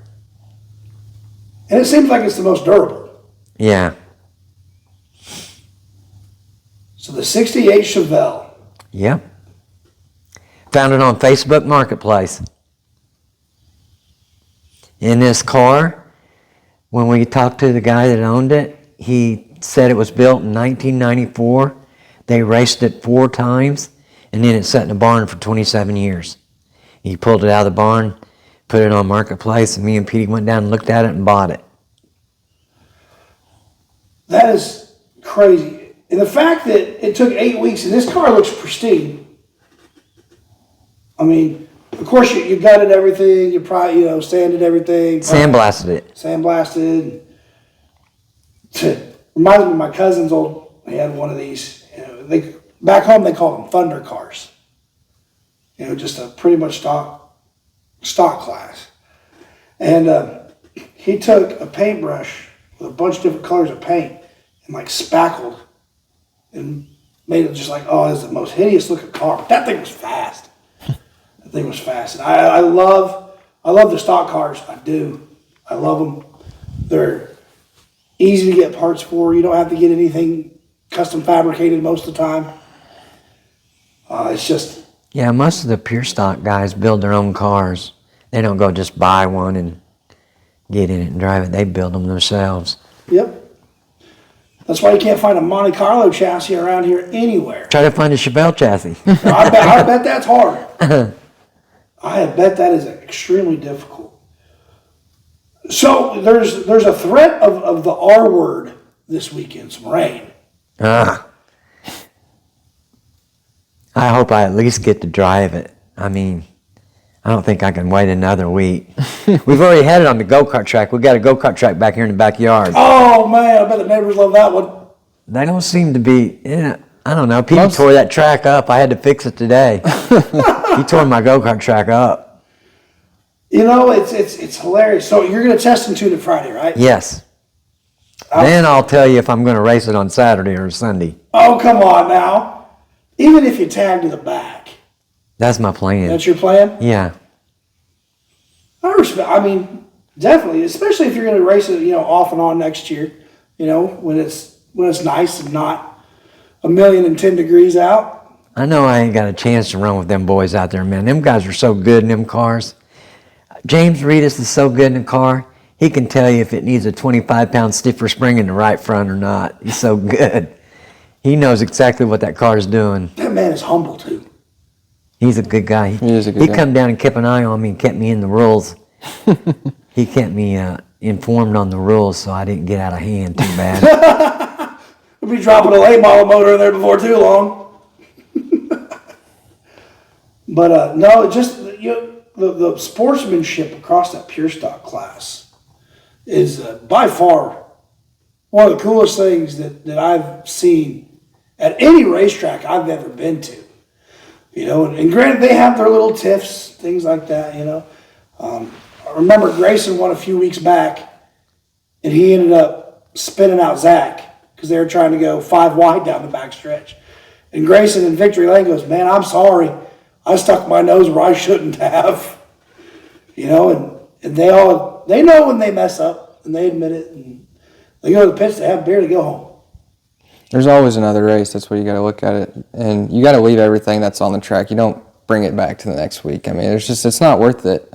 and it seems like it's the most durable. Yeah. So the '68 Chevelle. Yep. Found it on Facebook Marketplace. In this car, when we talked to the guy that owned it, he said it was built in 1994. They raced it 4 times, and then it sat in a barn for 27 years. He pulled it out of the barn, put it on Marketplace, and me and Petey went down and looked at it and bought it. That is crazy, and the fact that it took 8 weeks and this car looks pristine. I mean, of course you gutted everything. You probably sanded everything. Sandblasted it. Sandblasted. Reminds me of my cousin's old. He had one of these. Back home they call them thunder cars. Just a pretty much stock class. And he took a paintbrush with a bunch of different colors of paint and spackled and made it just this is the most hideous looking car. But that thing was fast. That thing was fast. And I love the stock cars. I do. I love them. They're easy to get parts for. You don't have to get anything custom fabricated most of the time. It's just... Yeah, most of the pure stock guys build their own cars. They don't go just buy one and get in it and drive it. They build them themselves. Yep. That's why you can't find a Monte Carlo chassis around here anywhere. Try to find a Chevelle chassis. I bet that's hard. I bet that is extremely difficult. So there's a threat of the R word this weekend, some rain. I hope I at least get to drive it. I mean, I don't think I can wait another week. We've already had it on the go-kart track. We got a go-kart track back here in the backyard. Oh man, I bet the neighbors love that one. They don't seem to be, I don't know. People tore that track up. I had to fix it today. He tore my go-kart track up. It's hilarious. So you're going to test and tune it Friday, right? Yes. Then I'll tell you if I'm going to race it on Saturday or Sunday. Oh, come on now. Even if you tag to the back. That's my plan. That's your plan? Yeah. I respect. I mean, definitely, especially if you're going to race it, off and on next year. When it's nice and not 1,010 degrees out. I know I ain't got a chance to run with them boys out there, man. Them guys are so good in them cars. James Reedus is so good in the car. He can tell you if it needs a 25-pound stiffer spring in the right front or not. He's so good. He knows exactly what that car is doing. That man is humble, too. He's a good guy. He is a good guy. He come down and kept an eye on me and kept me in the rules. He kept me informed on the rules so I didn't get out of hand too bad. We'll be dropping a late model motor in there before too long. But no, just the sportsmanship across that pure stock class is by far one of the coolest things that I've seen at any racetrack I've ever been to. And granted they have their little tiffs, things like that. I remember Grayson won a few weeks back, and he ended up spinning out Zach because they were trying to go 5 wide down the back stretch. And Grayson in Victory Lane goes, man, I'm sorry. I stuck my nose where I shouldn't have. You know, and they know when they mess up, and they admit it, and they go to the pits, they have beer, to go home. There's always another race. That's where you got to look at it, and you got to leave everything that's on the track. You don't bring it back to the next week. I mean, it's not worth it.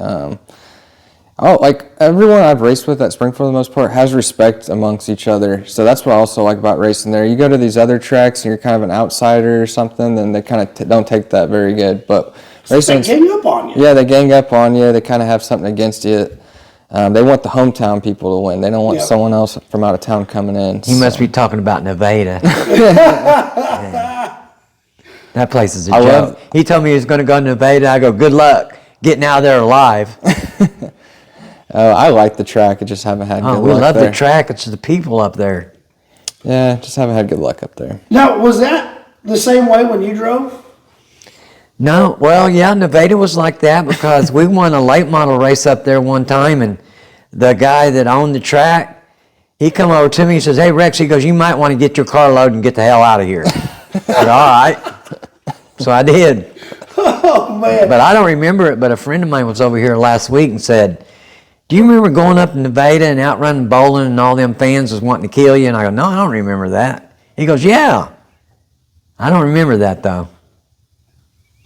Like everyone I've raced with at Springfield for the most part has respect amongst each other. So that's what I also like about racing there. You go to these other tracks and you're kind of an outsider or something, then they kind of don't take that very good. But racing, they gang up on you. Yeah, they gang up on you. They kind of have something against you. They want the hometown people to win. They don't want someone else from out of town coming in. He must be talking about Nevada. That place is a joke. He told me he was going to go to Nevada. I go, good luck getting out of there alive. I like the track. I just haven't had good luck there. We love the track. It's the people up there. Yeah, just haven't had good luck up there. Now, was that the same way when you drove? No, well, yeah, Nevada was like that because we won a late model race up there one time, and the guy that owned the track, he come over to me, he says, hey, Rex, he goes, you might want to get your car loaded and get the hell out of here. I said, all right. So I did. Oh, man. But I don't remember it, but a friend of mine was over here last week and said, do you remember going up to Nevada and out running bowling and all them fans was wanting to kill you? And I go, no, I don't remember that. He goes, yeah. I don't remember that, though.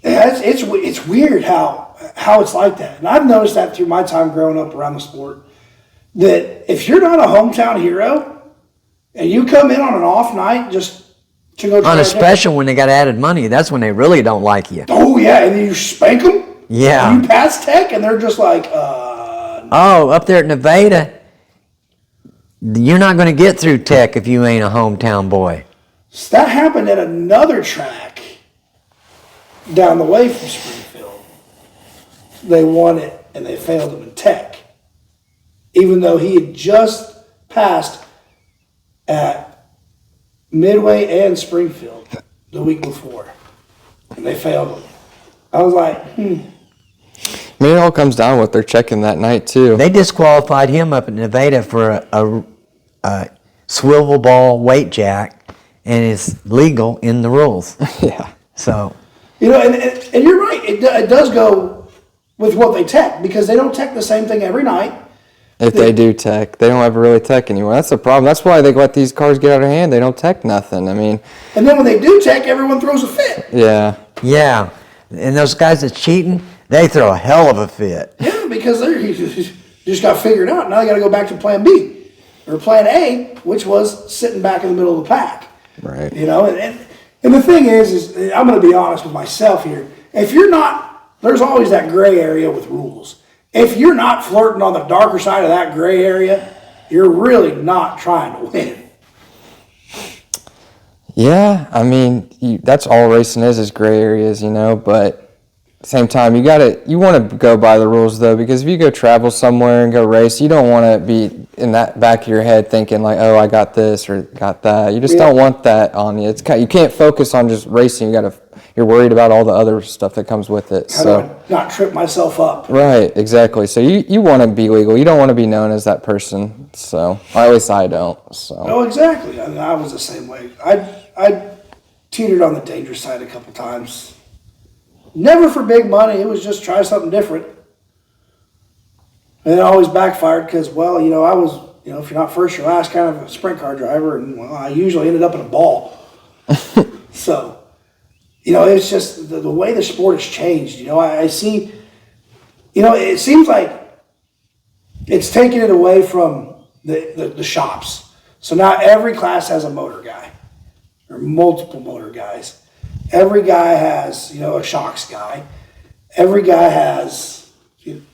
Yeah, it's weird how it's like that. And I've noticed that through my time growing up around the sport, that if you're not a hometown hero and you come in on an off night just to go on a special when they got added money, that's when they really don't like you. Oh, yeah, and then you spank them. Yeah. And you pass tech, and they're just like, Oh, up there at Nevada, you're not going to get through tech if you ain't a hometown boy. So that happened at another track down the way from Springfield. They won it, and they failed him in tech, even though he had just passed at Midway and Springfield the week before, and they failed him. I was like, I mean, it all comes down to what they're checking that night, too. They disqualified him up in Nevada for a swivel ball weight jack, and it's legal in the rules. Yeah. So, you know, and you're right. It does go with what they tech, because they don't tech the same thing every night. If they do tech, they don't ever really tech anymore. That's the problem. That's why they let these cars get out of hand. They don't tech nothing. I mean, and then when they do tech, everyone throws a fit. Yeah. Yeah. And those guys that's cheating, they throw a hell of a fit. Yeah, because they just got figured out. Now they got to go back to plan B or plan A, which was sitting back in the middle of the pack. Right. You know, and the thing is I'm going to be honest with myself here. If you're not, there's always that gray area with rules. If you're not flirting on the darker side of that gray area, you're really not trying to win. Yeah, I mean, that's all racing is gray areas, you know, but at the same time, you want to go by the rules, though, because if you go travel somewhere and go race, you don't want to be in that back of your head thinking like, oh, I got this or got that. You just don't want that on you. You can't focus on just racing. You're worried about all the other stuff that comes with it. How do I not trip myself up? Right, exactly. So you want to be legal. You don't want to be known as that person. So, or at least I don't. So. No, exactly. I mean, I was the same way. I teetered on the dangerous side a couple times. Never for big money. It was just try something different. And it always backfired because, well, you know, I was, you know, if you're not first, you're last kind of a sprint car driver. And, well, I usually ended up in a ball. So, you know, it's just the way the sport has changed. You know, I see, you know, it seems like it's taking it away from the shops. So now every class has a motor guy or multiple motor guys. Every guy has, you know, a shocks guy. Every guy has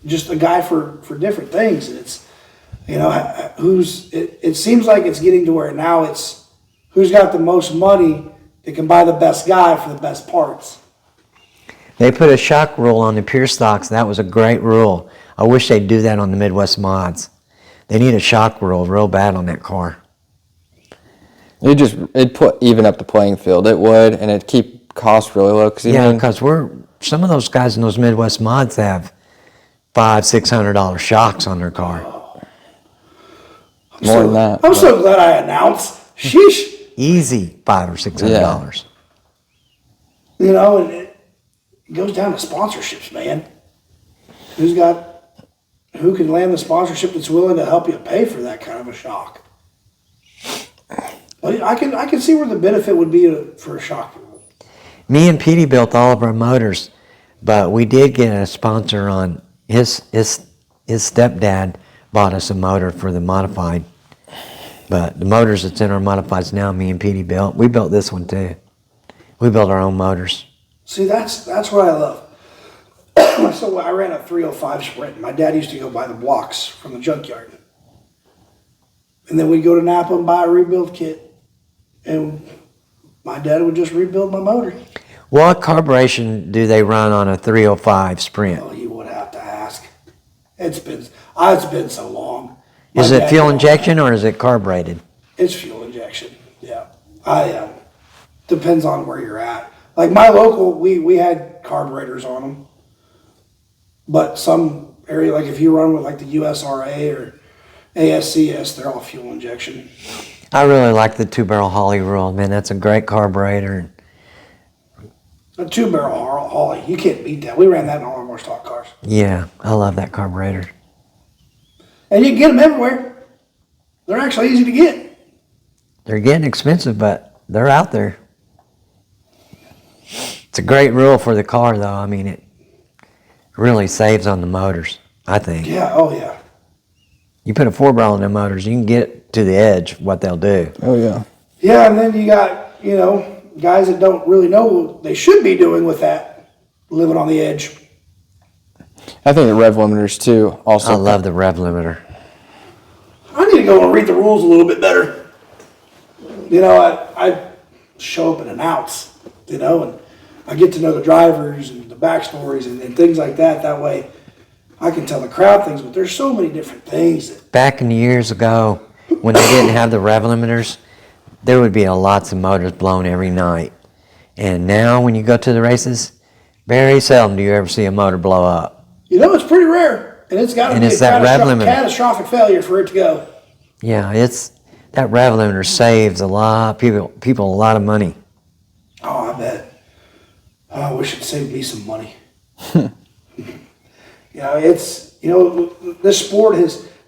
just a guy for different things. And it's, you know, it seems like it's getting to where now it's who's got the most money that can buy the best guy for the best parts. They put a shock rule on the pure stocks. That was a great rule. I wish they'd do that on the Midwest mods. They need a shock rule real bad on that car. It'd even up the playing field. It would, and it'd keep costs really low. Because some of those guys in those Midwest mods have $500-600 shocks on their car. More than that. I'm so glad I announced. Sheesh. Easy $500 or $600. You know, and it goes down to sponsorships, man. Who can land the sponsorship that's willing to help you pay for that kind of a shock? Well, I can see where the benefit would be for a shock. Me and Petey built all of our motors, but we did get a sponsor on his stepdad bought us a motor for the modified. But the motors that's in our modifieds now, me and Petey built. We built this one too. We built our own motors. See, that's what I love. So I ran a 305 Sprint. My dad used to go buy the blocks from the junkyard. And then we'd go to Napa and buy a rebuild kit. And my dad would just rebuild my motor. What carburation do they run on a 305 Sprint? Oh, you would have to ask. It's been so long. Is it fuel injection or is it carbureted? It's fuel injection, yeah. Depends on where you're at. Like my local, we had carburetors on them. But some area, like if you run with like the USRA or ASCS, they're all fuel injection. I really like the 2-barrel Holly rule, man. That's a great carburetor. A 2-barrel Holly, you can't beat that. We ran that in all of our stock cars. Yeah, I love that carburetor. And you can get them everywhere. They're actually easy to get. They're getting expensive, but they're out there. It's a great rule for the car, though. I mean, it really saves on the motors, I think. Yeah, oh yeah. You put a 4-barrel in the motors, you can get to the edge what they'll do. Oh, yeah. Yeah, and then you got, guys that don't really know what they should be doing with that, living on the edge. I think the rev limiters, too, also. I love the rev limiter. I need to go and read the rules a little bit better. I show up and announce, and I get to know the drivers and the backstories and things like that. That way I can tell the crowd things, but there's so many different things. Back in the years ago, when they didn't have the rev limiters, there would be lots of motors blown every night. And now when you go to the races, very seldom do you ever see a motor blow up. It's pretty rare. And it's got to be a catastrophic failure for it to go. Yeah, that rev limiter saves a lot of people a lot of money. Oh, I bet. I wish it saved me some money. This sport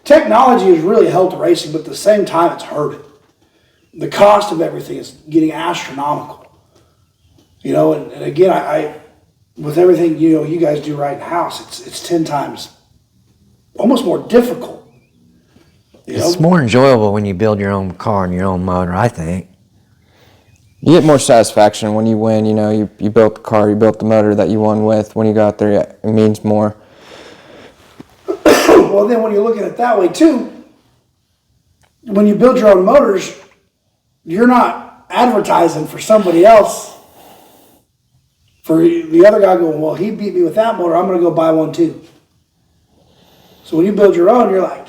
technology has really helped racing, but at the same time it's hurt it. The cost of everything is getting astronomical. And again, I with everything you guys do right in house, it's 10 times almost more difficult. It's more enjoyable when you build your own car and your own motor, I think. You get more satisfaction when you win. You built the car, you built the motor that you won with. When you got there, it means more. Well, then when you look at it that way too, when you build your own motors, you're not advertising for somebody else. For the other guy going, well, he beat me with that motor, I'm going to go buy one too. So when you build your own, you're like,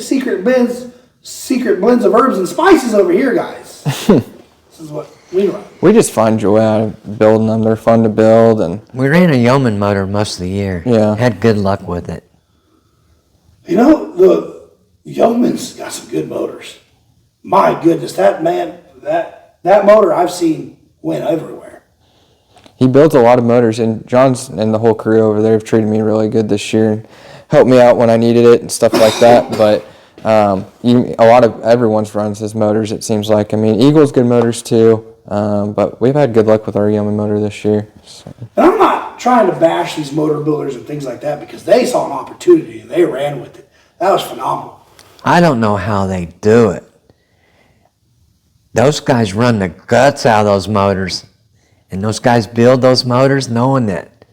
secret blends of herbs and spices over here, guys. This is what we run. We just find joy out of building them. They're fun to build. And we ran a Yeoman motor most of the year. Yeah. Had good luck with it. The Yeoman's got some good motors. My goodness, that motor I've seen win everywhere. He builds a lot of motors, and John's and the whole crew over there have treated me really good this year and helped me out when I needed it and stuff like that. But a lot of everyone's runs his motors, it seems like. I mean, Eagle's good motors too, but we've had good luck with our Yeoman motor this year. So. And I'm not trying to bash these motor builders and things like that because they saw an opportunity and they ran with it. That was phenomenal. I don't know how they do it. Those guys run the guts out of those motors. And those guys build those motors knowing that.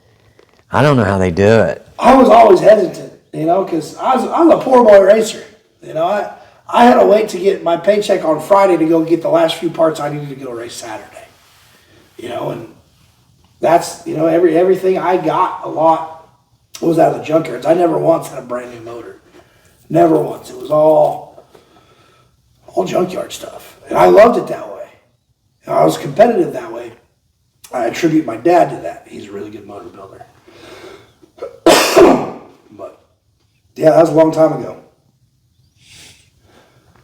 I don't know how they do it. I was always hesitant, because I'm a poor boy racer. I had to wait to get my paycheck on Friday to go get the last few parts I needed to go race Saturday. And that's, everything I got a lot was out of the junkyards. I never once had a brand new motor. Never once. It was all junkyard stuff. And I loved it that way. I was competitive that way. I attribute my dad to that. He's a really good motor builder. But, yeah, that was a long time ago.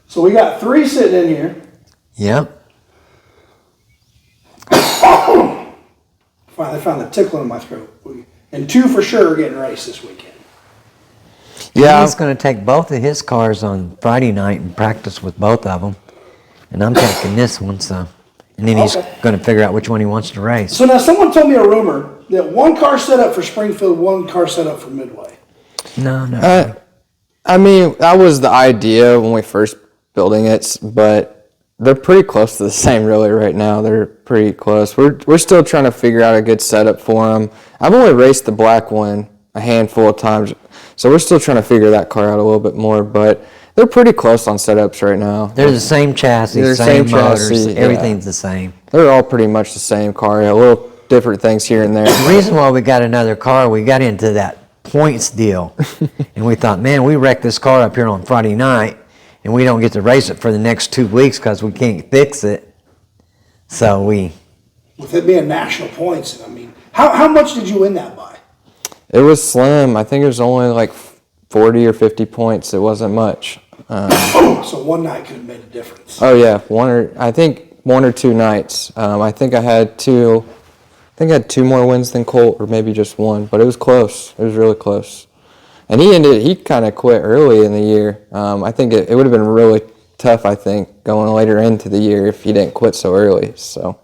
So we got 3 sitting in here. Yep. Finally found the tickle in my throat. And 2 for sure are getting raced this weekend. Yeah, He's going to take both of his cars on Friday night and practice with both of them. And I'm taking this one, so. And then he's Okay. going to figure out which one he wants to race. So now someone told me a rumor that 1 car set up for Springfield, 1 car set up for Midway. No. I mean, that was the idea when we first building it, but they're pretty close to the same really right now. They're pretty close. We're still trying to figure out a good setup for them. I've only raced the black one a handful of times, so we're still trying to figure that car out a little bit more, but they're pretty close on setups right now. They're the same chassis, They're same motors, chassis, yeah. everything's the same. They're all pretty much the same car, a little different things here and there. The reason why we got another car, we got into that points deal. And we thought, man, we wrecked this car up here on Friday night, and we don't get to race it for the next 2 weeks because we can't fix it. So we... With it being national points, I mean, how much did you win that by? It was slim. I think it was only like 40 or 50 points. It wasn't much. So one night could have made a difference. Oh yeah, I think 1 or 2 nights. I think I had 2 more wins than Colt, or maybe just 1, but it was close. It was really close. And he kind of quit early in the year. I think it would have been really tough, I think, going later into the year if he didn't quit so early. So,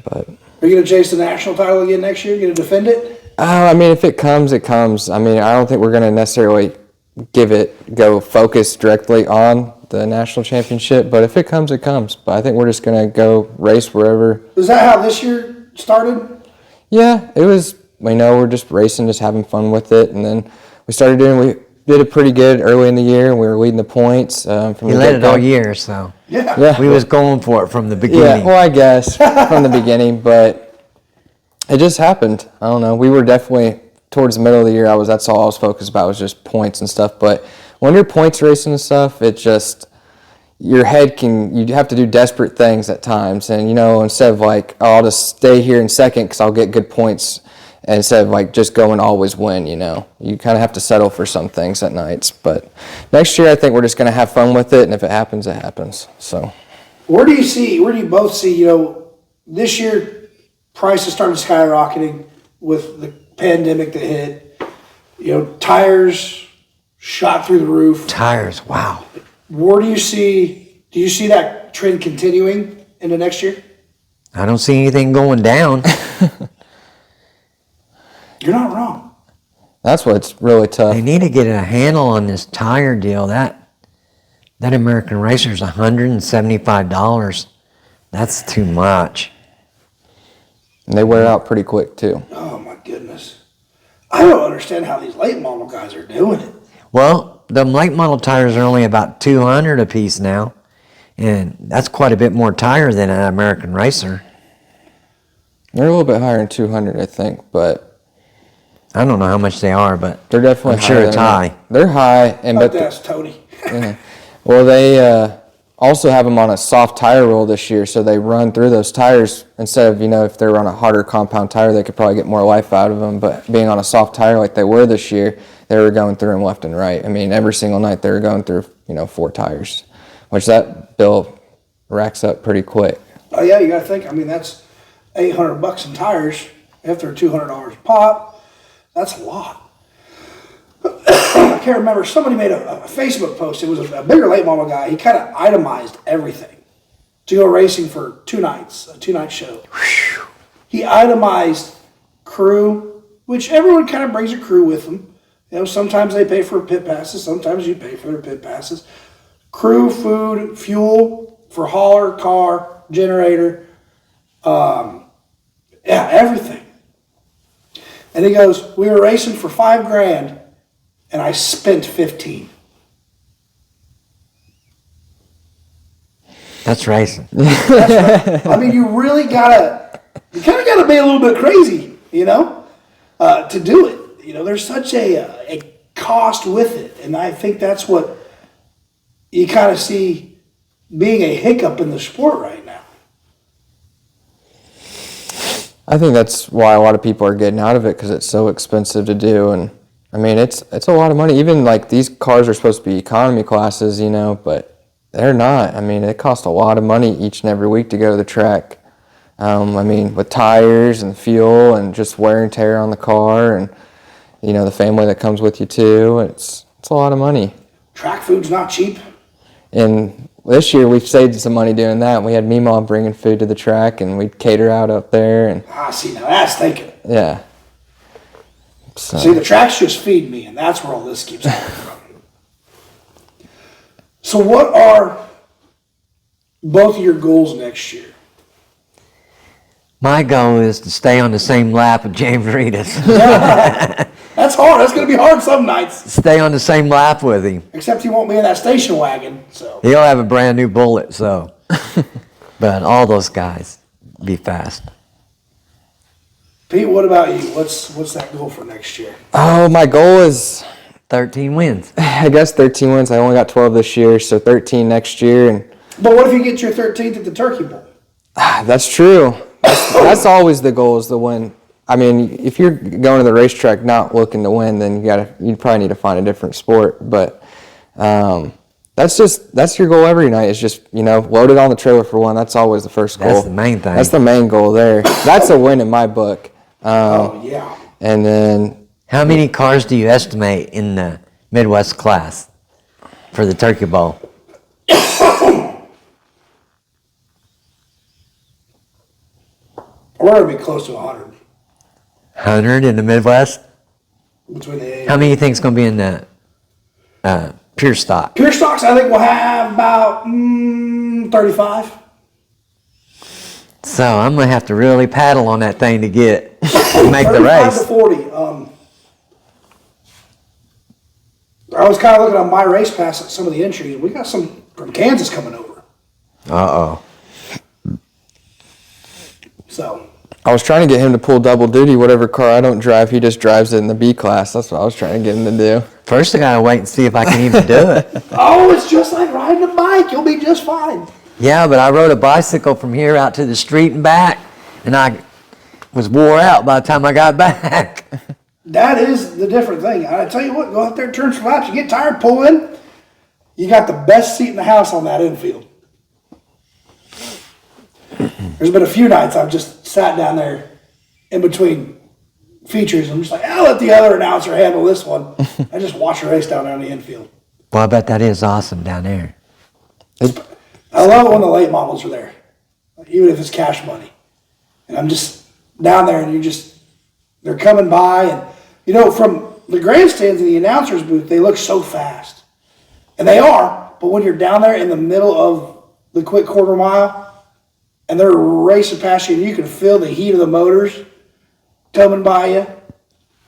but. Are you going to chase the national title again next year? Going to defend it? I mean, if it comes, it comes. I mean, I don't think we're going to necessarily go focus directly on the national championship, but if it comes, it comes. But I think we're just going to go race wherever. Is that how this year started? Yeah, it was, we're just racing, just having fun with it. And then we did it pretty good early in the year. We were leading the points. From He the led it get-go. all year, so Yeah. we was going for it from the Yeah, beginning. well, I guess from the beginning, but it just happened. I don't know. We were definitely towards the middle of the year. That's all I was focused about was just points and stuff. But when you're points racing and stuff, it just you have to do desperate things at times. And instead of like, oh, I'll just stay here in second because I'll get good points, and instead of like just go and always win, you kind of have to settle for some things at nights. But next year, I think we're just going to have fun with it, and if it happens, it happens. So, Where do you both see, this year prices started skyrocketing with the pandemic that hit. Tires shot through the roof. Tires, wow. Where do you see that trend continuing into next year? I don't see anything going down. You're not wrong. that's what's really tough. They need to get a handle on this tire deal. That American Racer's $175. That's too much. And they wear out pretty quick, too. Oh my goodness. I don't understand how these late model guys are doing it. Well, the late model tires are only about $200 a piece now, and that's quite a bit more tire than an American Racer. They're a little bit higher than 200, I think, but I don't know how much they are, but they're definitely I'm sure higher it's than high. that. They're high, and But but that's Tony. well, they also have them on a soft tire roll this year, so they run through those tires instead of if they're on a harder compound tire, they could probably get more life out of them. But being on a soft tire like they were this year, they were going through them left and right. I mean, every single night they were going through 4 tires, which that bill racks up pretty quick. Oh yeah, you got to think. I mean, that's $800 in tires after $200 a pop. That's a lot. I can't remember. Somebody made a Facebook post. It was a bigger late model guy. He kind of itemized everything to go racing for 2 nights, a 2-night show. He itemized crew, which everyone kind of brings a crew with them. Sometimes they pay for pit passes. Sometimes you pay for their pit passes. Crew, food, fuel for hauler, car, generator, everything. And he goes, we were racing for $5,000 and I spent 15. That's racing. I mean, you kind of gotta be a little bit crazy, to do it. There's such a cost with it. And I think that's what you kind of see being a hiccup in the sport right now. I think that's why a lot of people are getting out of it because it's so expensive to do, and I mean it's a lot of money. Even like these cars are supposed to be economy classes, but they're not. I mean, it costs a lot of money each and every week to go to the track. I mean, with tires and fuel and just wear and tear on the car, and the family that comes with you too. It's a lot of money. Track food's not cheap. And this year we've saved some money doing that. We had Meemaw bringing food to the track, and we'd cater out up there. And See, now that's thinking. yeah. So. See, the tracks just feed me, and that's where all this keeps coming from. So what are both of your goals next year? My goal is to stay on the same lap with James Reedus. That's hard. That's going to be hard some nights. Stay on the same lap with him. Except he won't be in that station wagon. So He'll have a brand new bullet, so. But all those guys be fast. Pete, what about you? What's that goal for next year? Oh, my goal is 13 wins. I guess 13 wins. I only got 12 this year, so 13 next year. And But what if you get your 13th at the Turkey Bowl? that's true. That's always the goal, is to win. I mean, if you're going to the racetrack not looking to win, then you probably need to find a different sport. But that's your goal every night, is just, load it on the trailer for one. That's always the first goal. That's the main thing. That's the main goal there. That's a win in my book. Yeah. And then, How many cars do you estimate in the Midwest class for the Turkey Bowl? We're going to be close to 100 100 in the Midwest? between the How many you think is going to be in the pure stock? Pure stocks, I think we'll have about 35. So I'm going to have to really paddle on that thing to make the 35 race. to 40. I was kind of looking on my race pass at some of the entries. We got some from Kansas coming over. Uh-oh. So I was trying to get him to pull double duty. Whatever car I don't drive, he just drives it in the B class. That's what I was trying to get him to do. First I got to wait and see if I can even do it. it's just like riding a bike. You'll be just fine. Yeah, but I rode a bicycle from here out to the street and back, and I was wore out by the time I got back. That is the different thing. I tell you what, go out there, turn some laps. You get tired, pull in. You got the best seat in the house on that infield. There's been a few nights I've just sat down there in between features. I'm just like, I'll let the other announcer handle this one. I just watch a race down there on the infield. Well, I bet that is awesome down there. I love it when the late models are there, even if it's cash money. And I'm just down there, and they're coming by, and from the grandstands and the announcer's booth, they look so fast, and they are. But when you're down there in the middle of the quick quarter mile, and they're racing past you, and you can feel the heat of the motors coming by you,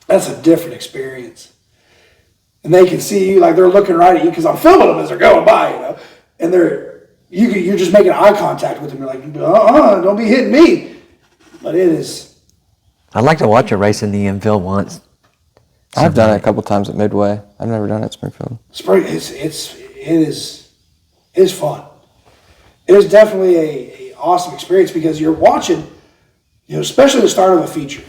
that's a different experience. And they can see you, like they're looking right at you, because I'm filming them as they're going by, and you're just making eye contact with them. You're like, don't be hitting me. But it is. I'd like to watch a race in the infield once. I've done it a couple times at Midway. I've never done it at Springfield. It is fun. It is definitely a awesome experience, because you're watching, especially the start of a feature.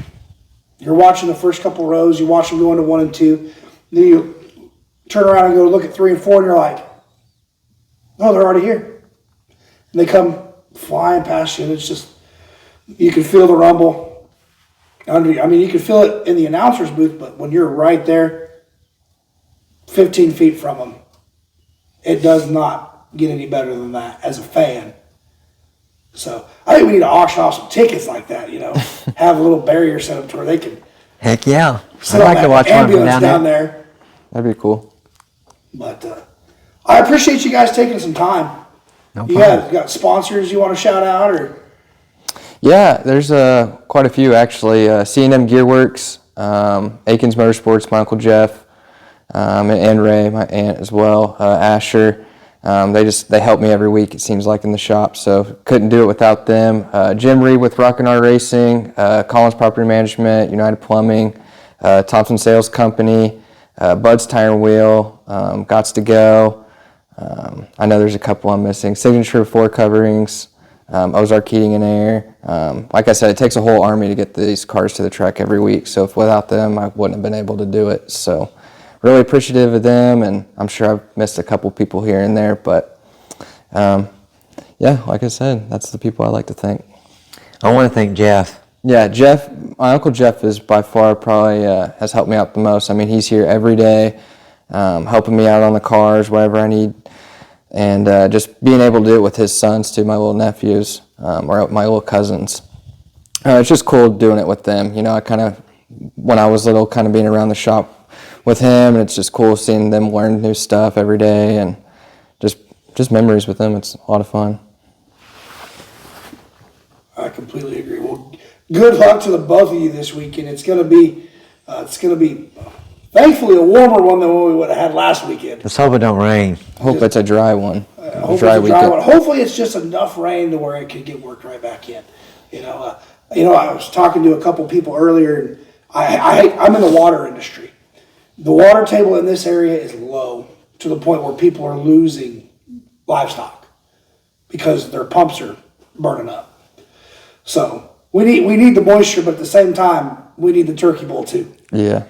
You're watching the first couple rows. You watch them go into 1 and 2. Then you turn around and go look at 3 and 4, and you're like, oh, they're already here. And they come flying past you, and it's just, you can feel the rumble. You can feel it in the announcer's booth, but when you're right there, 15 feet from them, it does not get any better than that as a fan. So I think we need to auction off some tickets like that, have a little barrier set up to where they can Heck yeah. sit I'd on like to that watch one from ambulance down there. That'd be cool. But I appreciate you guys taking some time. No You problem. got sponsors you want to shout out, or? Yeah, there's quite a few actually. C&M Gearworks, Aikens Motorsports, my Uncle Jeff, and Ray, my aunt as well, Asher. They help me every week, it seems like, in the shop, so couldn't do it without them. Jim Reed with Rock and R Racing, Collins Property Management, United Plumbing, Thompson Sales Company, Bud's Tire and Wheel, Gots to Go. I know there's a couple I'm missing. Signature Floor Coverings, Ozark Heating and Air. Like I said, it takes a whole army to get these cars to the track every week, so if without them, I wouldn't have been able to do it. So really appreciative of them, and I'm sure I've missed a couple people here and there, but yeah, like I said, that's the people I like to thank. I want to thank Jeff. Yeah, Jeff, my Uncle Jeff is by far probably has helped me out the most. I mean, he's here every day, helping me out on the cars, whatever I need, and just being able to do it with his sons too, my little nephews, or my little cousins. It's just cool doing it with them. You know, I kind of, when I was little, kind of being around the shop with him, and it's just cool seeing them learn new stuff every day, and just memories with them. It's a lot of fun. I completely agree. Well, good luck to the both of you this weekend. It's going to be, thankfully a warmer one than what we would have had last weekend. Let's hope it don't rain. Hope it's a dry one. Hopefully it's a dry one. Hopefully it's just enough rain to where it can get worked right back in. I was talking to a couple people earlier, and I'm in the water industry. The water table in this area is low to the point where people are losing livestock because their pumps are burning up. So we need the moisture, but at the same time, we need the turkey bowl too. Yeah.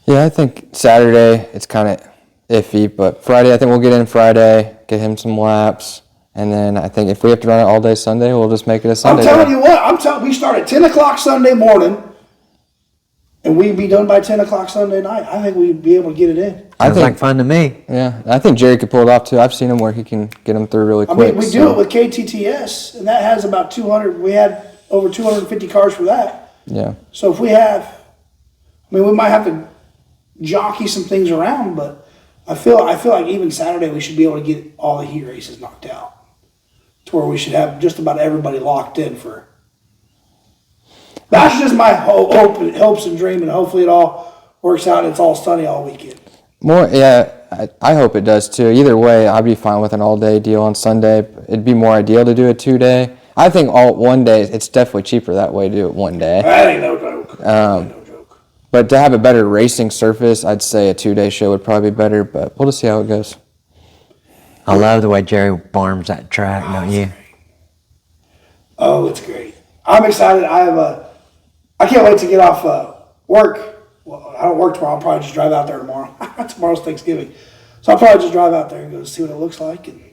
Yeah, I think Saturday it's kind of iffy, but Friday I think we'll get in Friday, get him some laps, and then I think if we have to run it all day Sunday, we'll just make it a Sunday. I'm telling you what, we start at 10 o'clock Sunday morning, and we'd be done by 10 o'clock Sunday night. I think we'd be able to get it in. Sounds like fun to me. Yeah, I think Jerry could pull it off too. I've seen him where he can get them through really quick. I mean, we do it with KTTS, and that has about 200. We had over 250 cars for that. Yeah. So if we have, we might have to jockey some things around, but I feel like even Saturday we should be able to get all the heat races knocked out, to where we should have just about everybody locked in for. That's just my hopes and dream, and hopefully it all works out and it's all sunny all weekend. I hope it does too. Either way, I'd be fine with an all-day deal on Sunday. It'd be more ideal to do a 2-day. I think all one day, it's definitely cheaper that way to do it one day. That ain't no joke. No joke. But to have a better racing surface, I'd say a 2-day show would probably be better, but we'll just see how it goes. I love the way Jerry farms that track, don't you? Oh, it's great. I'm excited. I can't wait to get off work. Well, I don't work tomorrow. I'll probably just drive out there tomorrow. Tomorrow's Thanksgiving. So I'll probably just drive out there and go see what it looks like and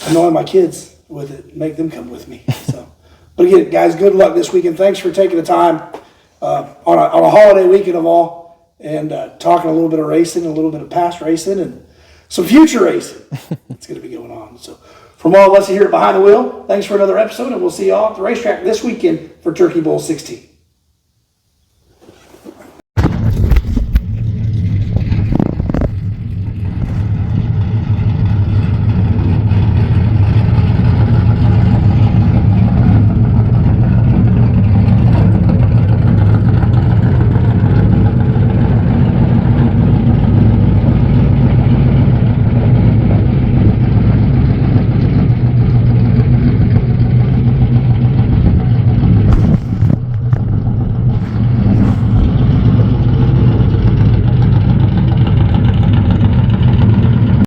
annoy my kids with it and make them come with me. So, but again, guys, good luck this weekend. Thanks for taking the time on a holiday weekend of all and talking a little bit of racing, a little bit of past racing, and some future racing. It's going to be going on. So from all of us here at Behind the Wheel, thanks for another episode, and we'll see you all at the racetrack this weekend for Turkey Bowl 16.